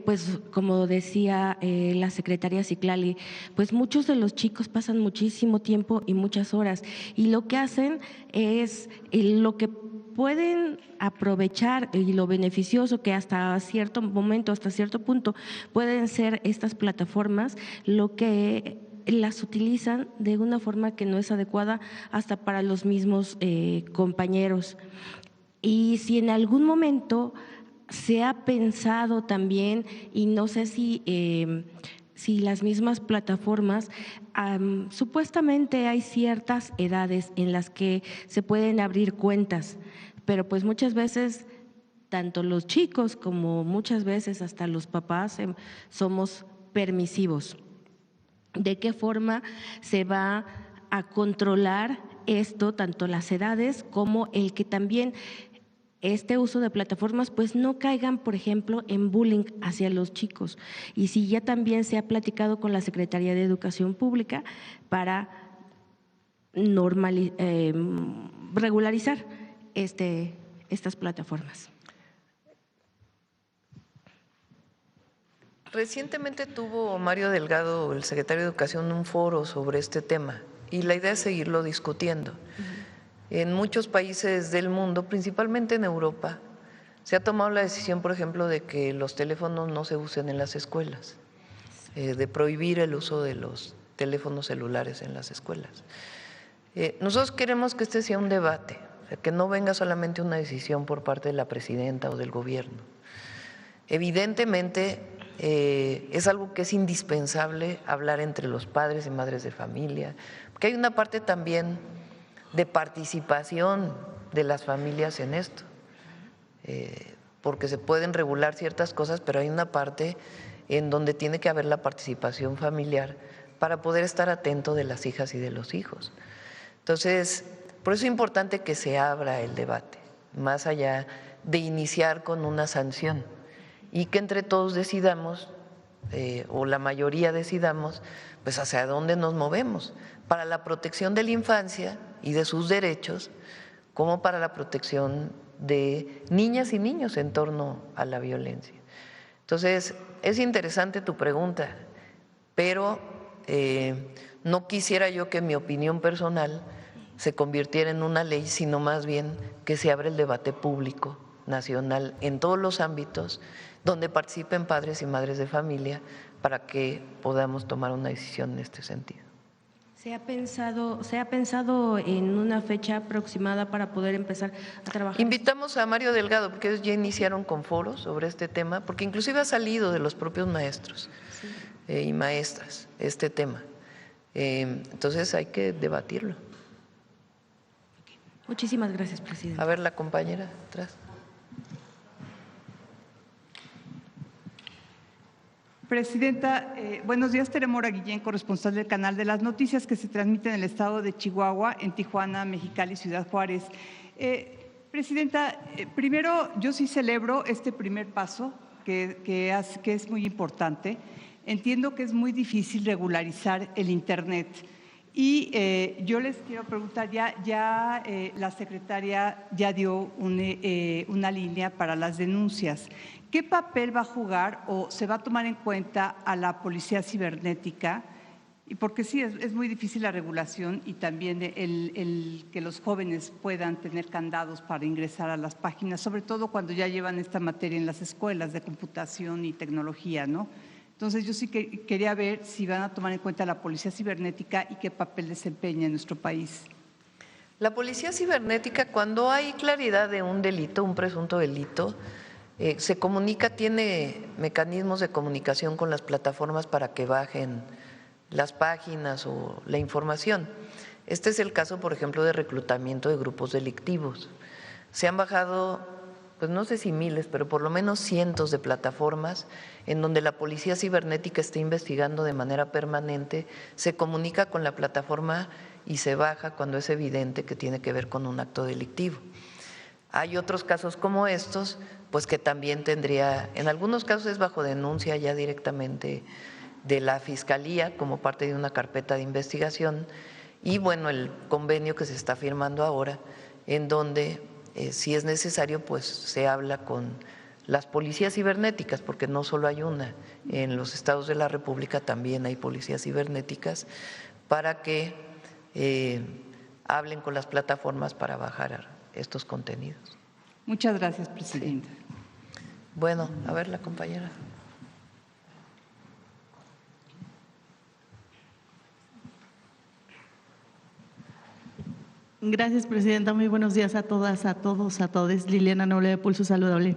pues como decía la secretaria Citlali, pues muchos de los chicos pasan muchísimo tiempo y muchas horas y lo que hacen es lo que pueden aprovechar y lo beneficioso que hasta cierto momento, hasta cierto punto pueden ser estas plataformas, lo que las utilizan de una forma que no es adecuada hasta para los mismos compañeros. Y si en algún momento se ha pensado también, y no sé si las mismas plataformas, supuestamente hay ciertas edades en las que se pueden abrir cuentas, pero pues muchas veces tanto los chicos como muchas veces hasta los papás somos permisivos. ¿De qué forma se va a controlar esto, tanto las edades como el que también este uso de plataformas pues no caigan, por ejemplo, en bullying hacia los chicos? Y si ya también se ha platicado con la Secretaría de Educación Pública para regularizar estas plataformas. Recientemente tuvo Mario Delgado, el secretario de Educación, un foro sobre este tema y la idea es seguirlo discutiendo. En muchos países del mundo, principalmente en Europa, se ha tomado la decisión, por ejemplo, de que los teléfonos no se usen en las escuelas, de prohibir el uso de los teléfonos celulares en las escuelas. Nosotros queremos que este sea un debate, o sea, que no venga solamente una decisión por parte de la presidenta o del gobierno. Evidentemente, es algo que es indispensable hablar entre los padres y madres de familia, porque hay una parte también de participación de las familias en esto, porque se pueden regular ciertas cosas, pero hay una parte en donde tiene que haber la participación familiar para poder estar atento de las hijas y de los hijos. Entonces, por eso es importante que se abra el debate, más allá de iniciar con una sanción, y que entre todos decidamos, o la mayoría decidamos, pues hacia dónde nos movemos, para la protección de la infancia y de sus derechos, como para la protección de niñas y niños en torno a la violencia. Entonces, es interesante tu pregunta, pero no quisiera yo que mi opinión personal se convirtiera en una ley, sino más bien que se abra el debate público nacional en todos los ámbitos donde participen padres y madres de familia para que podamos tomar una decisión en este sentido. ¿Se ha pensado en una fecha aproximada para poder empezar a trabajar? Invitamos a Mario Delgado, porque ellos ya iniciaron con foros sobre este tema, porque inclusive ha salido de los propios maestros y maestras este tema. Entonces hay que debatirlo. Muchísimas gracias, presidente. A ver, la compañera atrás. Presidenta, buenos días. Tere Mora Guillén, corresponsal del Canal de las Noticias, que se transmite en el estado de Chihuahua, en Tijuana, Mexicali, Ciudad Juárez. Presidenta, primero yo sí celebro este primer paso, que es muy importante. Entiendo que es muy difícil regularizar el Internet. Y yo les quiero preguntar, ya la secretaria ya dio una línea para las denuncias. ¿Qué papel va a jugar o se va a tomar en cuenta a la policía cibernética? Y porque sí, es muy difícil la regulación y también el que los jóvenes puedan tener candados para ingresar a las páginas, sobre todo cuando ya llevan esta materia en las escuelas de computación y tecnología, ¿no? Entonces, yo sí que quería ver si van a tomar en cuenta la policía cibernética y qué papel desempeña en nuestro país. La policía cibernética, cuando hay claridad de un delito, un presunto delito, se comunica, tiene mecanismos de comunicación con las plataformas para que bajen las páginas o la información. Este es el caso, por ejemplo, de reclutamiento de grupos delictivos. Se han bajado, pues no sé si miles, pero por lo menos cientos de plataformas en donde la policía cibernética está investigando de manera permanente, se comunica con la plataforma y se baja cuando es evidente que tiene que ver con un acto delictivo. Hay otros casos como estos, pues que también tendría, en algunos casos es bajo denuncia ya directamente de la Fiscalía como parte de una carpeta de investigación, y bueno, el convenio que se está firmando ahora, en donde si es necesario, pues se habla con las policías cibernéticas, porque no solo hay una, en los estados de la República también hay policías cibernéticas, para que hablen con las plataformas para bajar estos contenidos. Muchas gracias, presidenta. Sí. Bueno, a ver la compañera. Gracias, presidenta. Muy buenos días a todas, a todos, a todos. Liliana Noble de Pulso Saludable.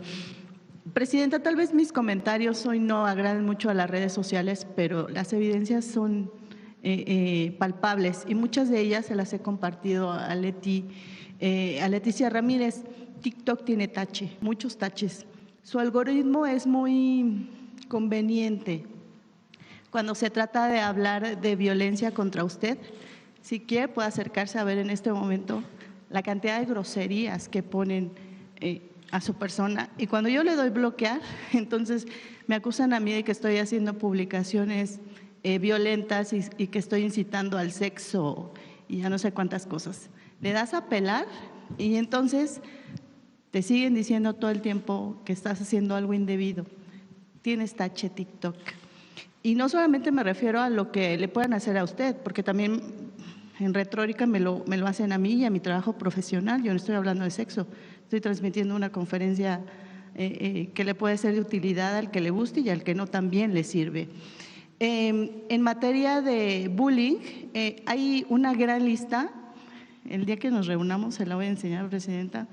Presidenta, tal vez mis comentarios hoy no agraden mucho a las redes sociales, pero las evidencias son palpables y muchas de ellas se las he compartido a Leticia Ramírez. TikTok tiene tache, muchos taches. Su algoritmo es muy conveniente cuando se trata de hablar de violencia contra usted. Si quiere, puede acercarse a ver en este momento la cantidad de groserías que ponen a su persona. Y cuando yo le doy bloquear, entonces me acusan a mí de que estoy haciendo publicaciones violentas y que estoy incitando al sexo y ya no sé cuántas cosas. Le das a apelar y entonces te siguen diciendo todo el tiempo que estás haciendo algo indebido. Tienes tache TikTok. Y no solamente me refiero a lo que le puedan hacer a usted, porque también en retórica me lo hacen a mí y a mi trabajo profesional. Yo no estoy hablando de sexo, estoy transmitiendo una conferencia que le puede ser de utilidad al que le guste y al que no también le sirve. En materia de bullying, hay una gran lista, el día que nos reunamos se la voy a enseñar, presidenta,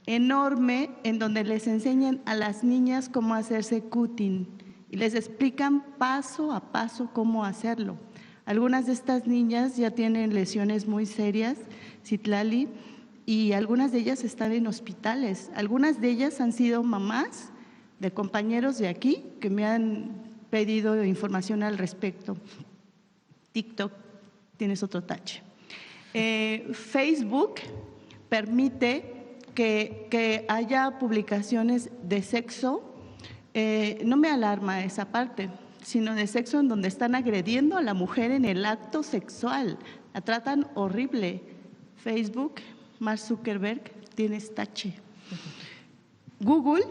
enorme, en donde les enseñan a las niñas cómo hacerse cutting y les explican paso a paso cómo hacerlo. Algunas de estas niñas ya tienen lesiones muy serias, Citlali, y algunas de ellas están en hospitales. Algunas de ellas han sido mamás de compañeros de aquí que me han pedido información al respecto. TikTok, tienes otro tache. Facebook permite que haya publicaciones de sexo, no me alarma esa parte, sino de sexo en donde están agrediendo a la mujer en el acto sexual, la tratan horrible. Facebook, Mark Zuckerberg, tienes tache. Google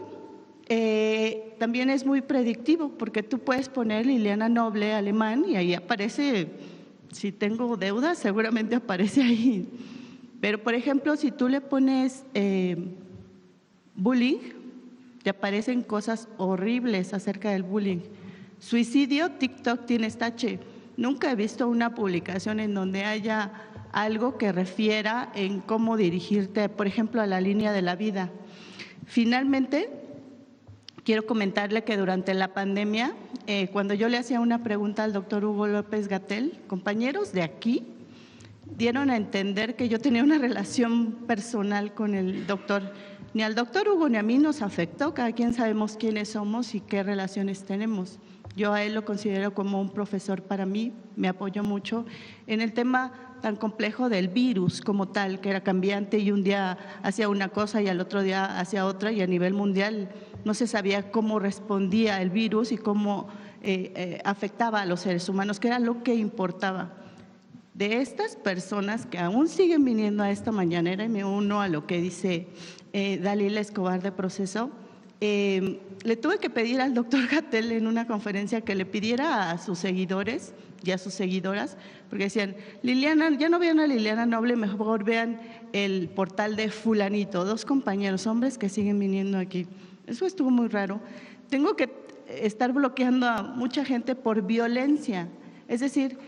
también es muy predictivo porque tú puedes poner Liliana Noble alemán y ahí aparece, si tengo deuda, seguramente aparece ahí. Pero, por ejemplo, si tú le pones bullying, te aparecen cosas horribles acerca del bullying. Suicidio, TikTok tienes tache. Nunca he visto una publicación en donde haya algo que refiera en cómo dirigirte, por ejemplo, a la línea de la vida. Finalmente, quiero comentarle que durante la pandemia, cuando yo le hacía una pregunta al doctor Hugo López-Gatell, compañeros de aquí dieron a entender que yo tenía una relación personal con el doctor. Ni al doctor Hugo ni a mí nos afectó, cada quien sabemos quiénes somos y qué relaciones tenemos. Yo a él lo considero como un profesor para mí, me apoyó mucho en el tema tan complejo del virus como tal, que era cambiante y un día hacía una cosa y al otro día hacía otra y a nivel mundial no se sabía cómo respondía el virus y cómo afectaba a los seres humanos, que era lo que importaba. De estas personas que aún siguen viniendo a esta mañanera, y me uno a lo que dice Dalila Escobar de Proceso, le tuve que pedir al doctor Gatell en una conferencia que le pidiera a sus seguidores y a sus seguidoras, porque decían, Liliana, ya no vean a Liliana Noble, mejor vean el portal de fulanito, 2 compañeros hombres que siguen viniendo aquí. Eso estuvo muy raro. Tengo que estar bloqueando a mucha gente por violencia, es decir,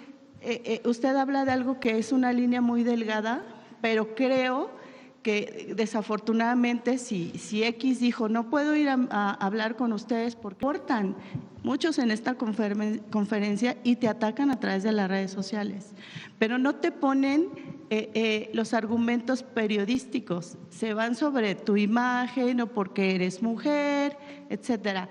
usted habla de algo que es una línea muy delgada, pero creo que desafortunadamente si X dijo no puedo ir a hablar con ustedes porque importan muchos en esta conferencia y te atacan a través de las redes sociales, pero no te ponen los argumentos periodísticos, se van sobre tu imagen o porque eres mujer, etcétera.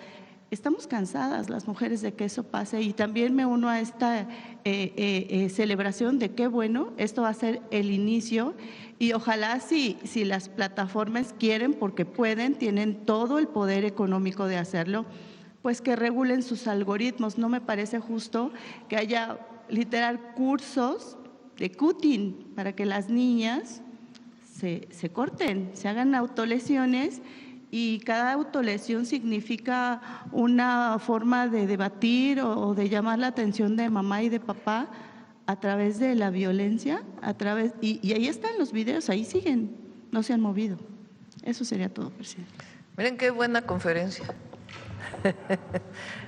Estamos cansadas las mujeres de que eso pase y también me uno a esta celebración de qué bueno, esto va a ser el inicio y ojalá si las plataformas quieren, porque pueden, tienen todo el poder económico de hacerlo, pues que regulen sus algoritmos. No me parece justo que haya literal cursos de cutting para que las niñas se corten, se hagan autolesiones. Y cada autolesión significa una forma de debatir o de llamar la atención de mamá y de papá a través de la violencia, y ahí están los videos, ahí siguen. no se han movido. Eso sería todo, presidente. Miren qué buena conferencia,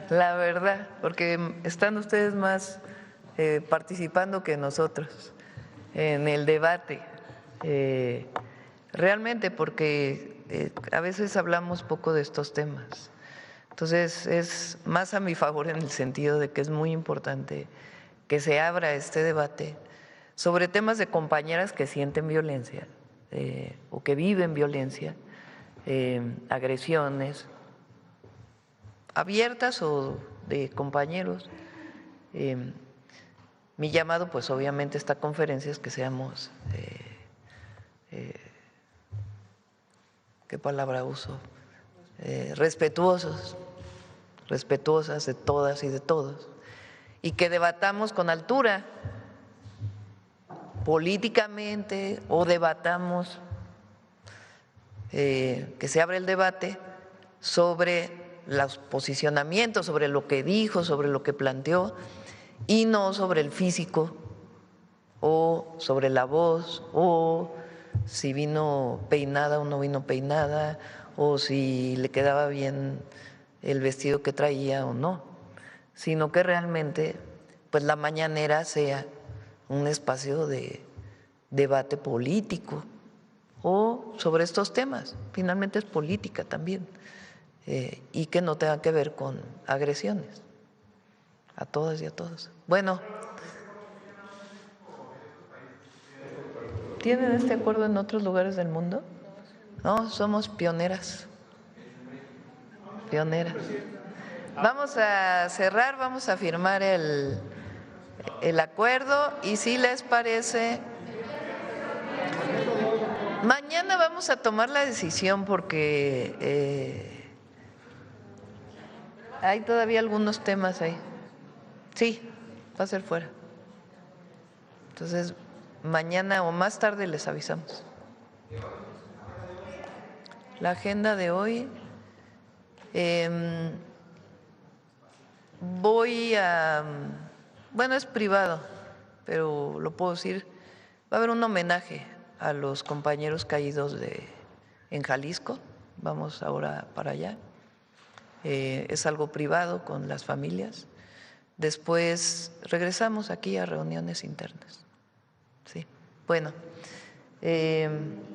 la verdad, porque están ustedes más participando que nosotros en el debate, realmente, porque a veces hablamos poco de estos temas. Entonces es más a mi favor en el sentido de que es muy importante que se abra este debate sobre temas de compañeras que sienten violencia o que viven violencia, agresiones abiertas o de compañeros. Mi llamado, pues obviamente esta conferencia es que seamos, ¿qué palabra uso? Respetuosas de todas y de todos, y que debatamos con altura políticamente o debatamos, que se abra el debate sobre los posicionamientos, sobre lo que dijo, sobre lo que planteó, y no sobre el físico o sobre la voz o si vino peinada o no vino peinada o si le quedaba bien el vestido que traía o no, sino que realmente pues la mañanera sea un espacio de debate político o sobre estos temas, finalmente es política también, y que no tenga que ver con agresiones a todas y a todos. Bueno, ¿tienen este acuerdo en otros lugares del mundo? No, somos pioneras. Vamos a cerrar, vamos a firmar el acuerdo y si les parece, mañana vamos a tomar la decisión porque hay todavía algunos temas ahí. Sí, va a ser fuera. Entonces, mañana o más tarde les avisamos. La agenda de hoy, bueno, es privado, pero lo puedo decir, va a haber un homenaje a los compañeros caídos en Jalisco, vamos ahora para allá, es algo privado con las familias. Después regresamos aquí a reuniones internas. Sí, bueno,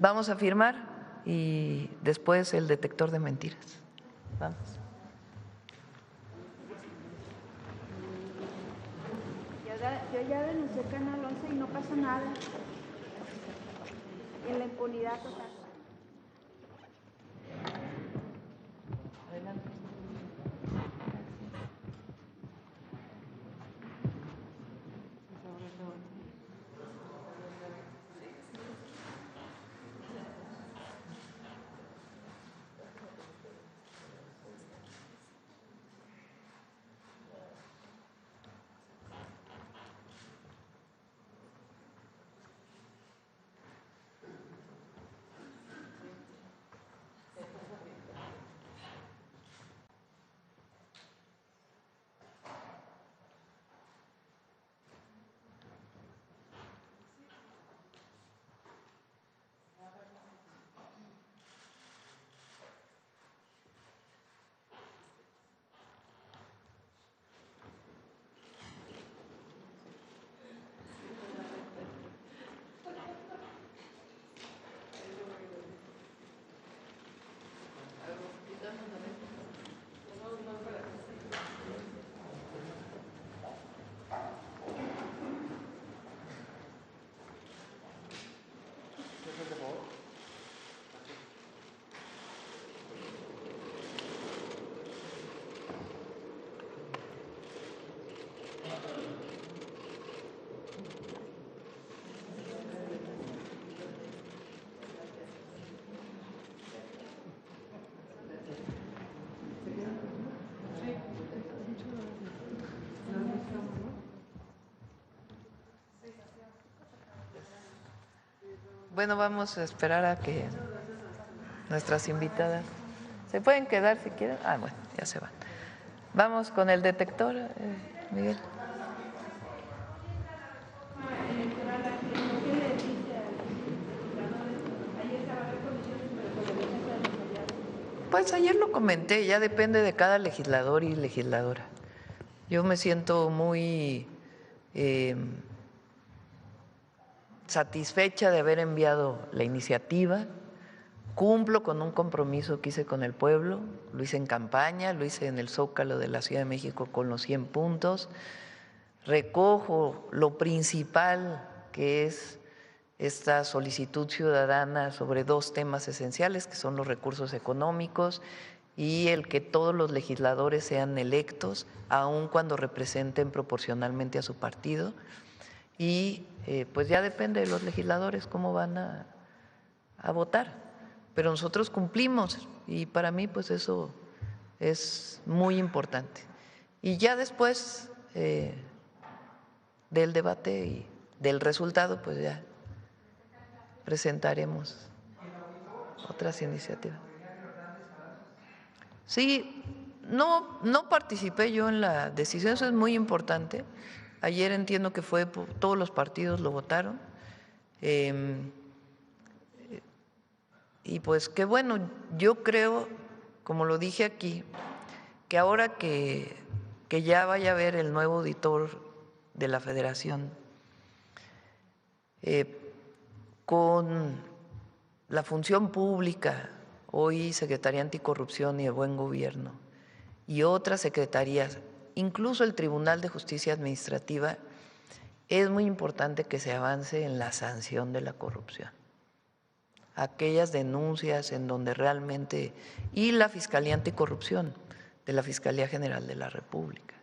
vamos a firmar y después el detector de mentiras. Vamos. Yo ya denuncié Canal 11 y no pasa nada. En la impunidad total. Adelante. Bueno, vamos a esperar a que nuestras invitadas se pueden quedar si quieren. Ah, bueno, ya se van. Vamos con el detector, Miguel. pues ayer lo comenté, ya depende de cada legislador y legisladora. Yo me siento muy satisfecha de haber enviado la iniciativa. Cumplo con un compromiso que hice con el pueblo, lo hice en campaña, lo hice en el Zócalo de la Ciudad de México con los 100 puntos. Recojo lo principal que es esta solicitud ciudadana sobre 2 temas esenciales, que son los recursos económicos y el que todos los legisladores sean electos, aun cuando representen proporcionalmente a su partido. Y pues ya depende de los legisladores cómo van a votar. Pero nosotros cumplimos y para mí pues eso es muy importante. Y ya después del debate y del resultado pues ya presentaremos otras iniciativas. Sí, no participé yo en la decisión, eso es muy importante. Ayer entiendo que todos los partidos lo votaron. Y pues qué bueno, yo creo, como lo dije aquí, que ahora que ya vaya a haber el nuevo auditor de la Federación, con la función pública, hoy Secretaría Anticorrupción y el Buen Gobierno, y otras secretarías, incluso el Tribunal de Justicia Administrativa, es muy importante que se avance en la sanción de la corrupción. Aquellas denuncias en donde realmente, y la Fiscalía Anticorrupción de la Fiscalía General de la República.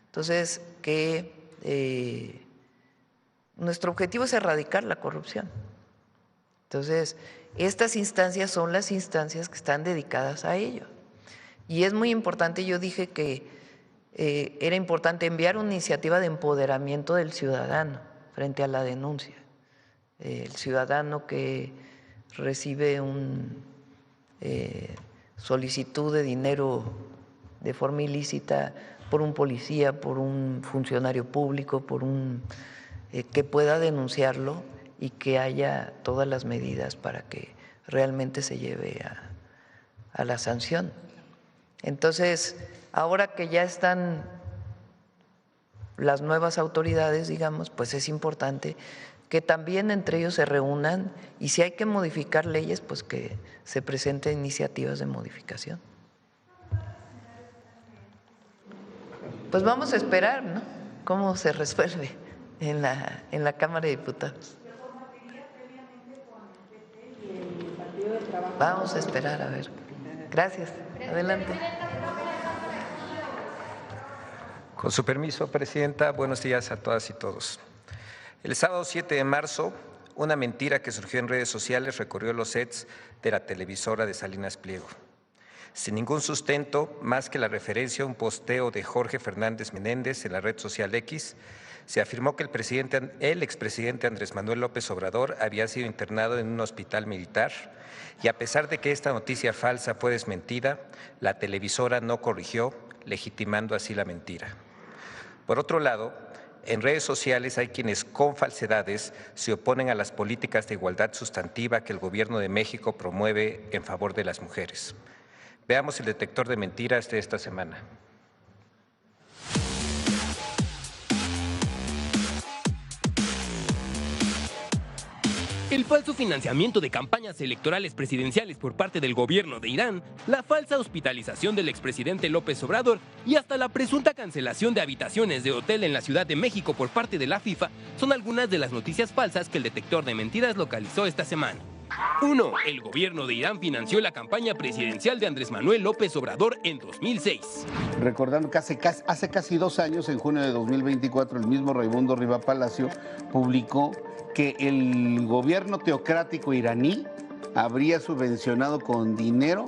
Entonces, que nuestro objetivo es erradicar la corrupción. Entonces, estas instancias son las instancias que están dedicadas a ello. Y es muy importante, yo dije que era importante enviar una iniciativa de empoderamiento del ciudadano frente a la denuncia. El ciudadano que recibe una solicitud de dinero de forma ilícita por un policía, por un funcionario público, que pueda denunciarlo y que haya todas las medidas para que realmente se lleve a la sanción. Entonces, ahora que ya están las nuevas autoridades, digamos, pues es importante que también entre ellos se reúnan y si hay que modificar leyes, pues que se presenten iniciativas de modificación. Pues vamos a esperar, ¿no?, cómo se resuelve en la Cámara de Diputados. Vamos a esperar, a ver. Gracias. Adelante. Con su permiso, Presidenta, buenos días a todas y todos. El sábado 7 de marzo, una mentira que surgió en redes sociales recorrió los sets de la televisora de Salinas Pliego. Sin ningún sustento, más que la referencia a un posteo de Jorge Fernández Menéndez en la red social X, se afirmó que el expresidente Andrés Manuel López Obrador había sido internado en un hospital militar y a pesar de que esta noticia falsa fue desmentida, la televisora no corrigió, legitimando así la mentira. Por otro lado, en redes sociales hay quienes con falsedades se oponen a las políticas de igualdad sustantiva que el Gobierno de México promueve en favor de las mujeres. Veamos el detector de mentiras de esta semana. El falso financiamiento de campañas electorales presidenciales por parte del gobierno de Irán, la falsa hospitalización del expresidente López Obrador y hasta la presunta cancelación de habitaciones de hotel en la Ciudad de México por parte de la FIFA son algunas de las noticias falsas que el detector de mentiras localizó esta semana. 1. El gobierno de Irán financió la campaña presidencial de Andrés Manuel López Obrador en 2006. Recordando que hace casi 2 años, en junio de 2024, el mismo Raimundo Riva Palacio publicó que el gobierno teocrático iraní habría subvencionado con dinero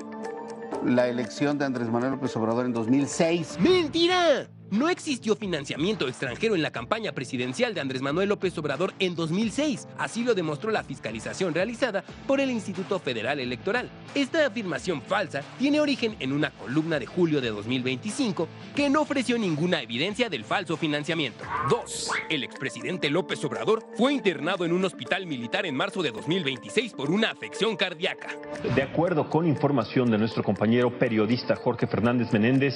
la elección de Andrés Manuel López Obrador en 2006. ¡Mentira! no existió financiamiento extranjero en la campaña presidencial de Andrés Manuel López Obrador en 2006. Así lo demostró la fiscalización realizada por el Instituto Federal Electoral. Esta afirmación falsa tiene origen en una columna de julio de 2025 que no ofreció ninguna evidencia del falso financiamiento. 2. El expresidente López Obrador fue internado en un hospital militar en marzo de 2026 por una afección cardíaca. De acuerdo con información de nuestro compañero periodista Jorge Fernández Menéndez,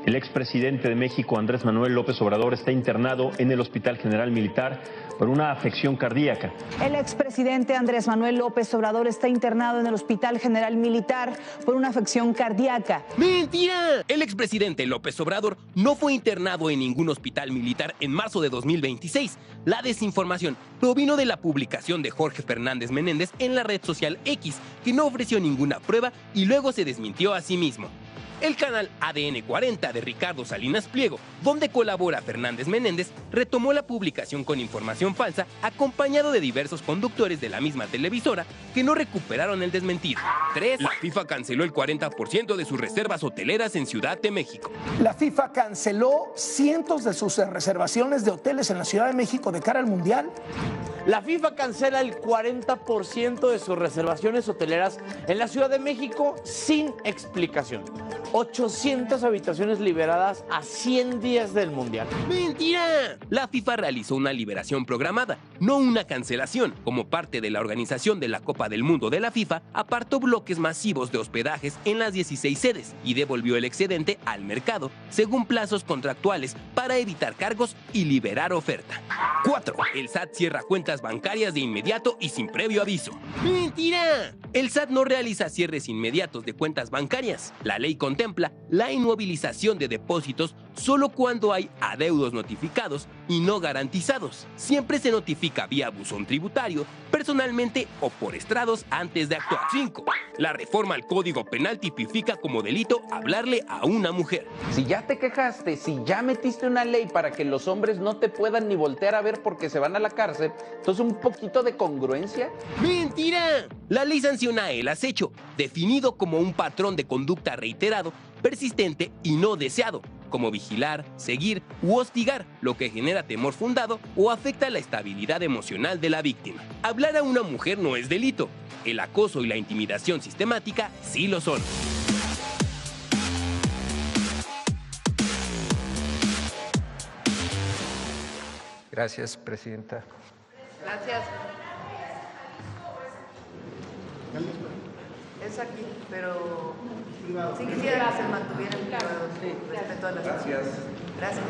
el expresidente de México, Andrés Manuel López Obrador, está internado en el Hospital General Militar por una afección cardíaca. El expresidente Andrés Manuel López Obrador está internado en el Hospital General Militar por una afección cardíaca. ¡Mentira! El expresidente López Obrador no fue internado en ningún hospital militar en marzo de 2026. La desinformación provino de la publicación de Jorge Fernández Menéndez en la red social X, que no ofreció ninguna prueba y luego se desmintió a sí mismo. El canal ADN 40 de Ricardo Salinas Pliego, donde colabora Fernández Menéndez, retomó la publicación con información falsa, acompañado de diversos conductores de la misma televisora que no recuperaron el desmentido. 3. La FIFA canceló el 40% de sus reservas hoteleras en Ciudad de México. La FIFA canceló cientos de sus reservaciones de hoteles en la Ciudad de México de cara al Mundial. La FIFA cancela el 40% de sus reservaciones hoteleras en la Ciudad de México sin explicación. 800 habitaciones liberadas a 100 días del Mundial. ¡Mentira! La FIFA realizó una liberación programada, no una cancelación. Como parte de la organización de la Copa del Mundo de la FIFA, apartó bloques masivos de hospedajes en las 16 sedes y devolvió el excedente al mercado, según plazos contractuales, para evitar cargos y liberar oferta. 4. El SAT cierra cuentas bancarias de inmediato y sin previo aviso. ¡Mentira! El SAT no realiza cierres inmediatos de cuentas bancarias. La ley contempla la inmovilización de depósitos solo cuando hay adeudos notificados y no garantizados. Siempre se notifica vía buzón tributario, personalmente o por estrados antes de actuar. 5. La reforma al Código Penal tipifica como delito hablarle a una mujer. Si ya te quejaste, si ya metiste una ley para que los hombres no te puedan ni voltear a ver porque se van a la cárcel, entonces un poquito de congruencia. ¡Mentira! La ley sanciona el acecho, definido como un patrón de conducta reiterado, persistente y no deseado, como vigilar, seguir u hostigar, lo que genera temor fundado o afecta la estabilidad emocional de la víctima. Hablar a una mujer no es delito. El acoso y la intimidación sistemática sí lo son. Gracias, presidenta. Gracias. Es aquí, pero sí quisiera que se mantuvieran privados. Respeto a las... Gracias. Gracias.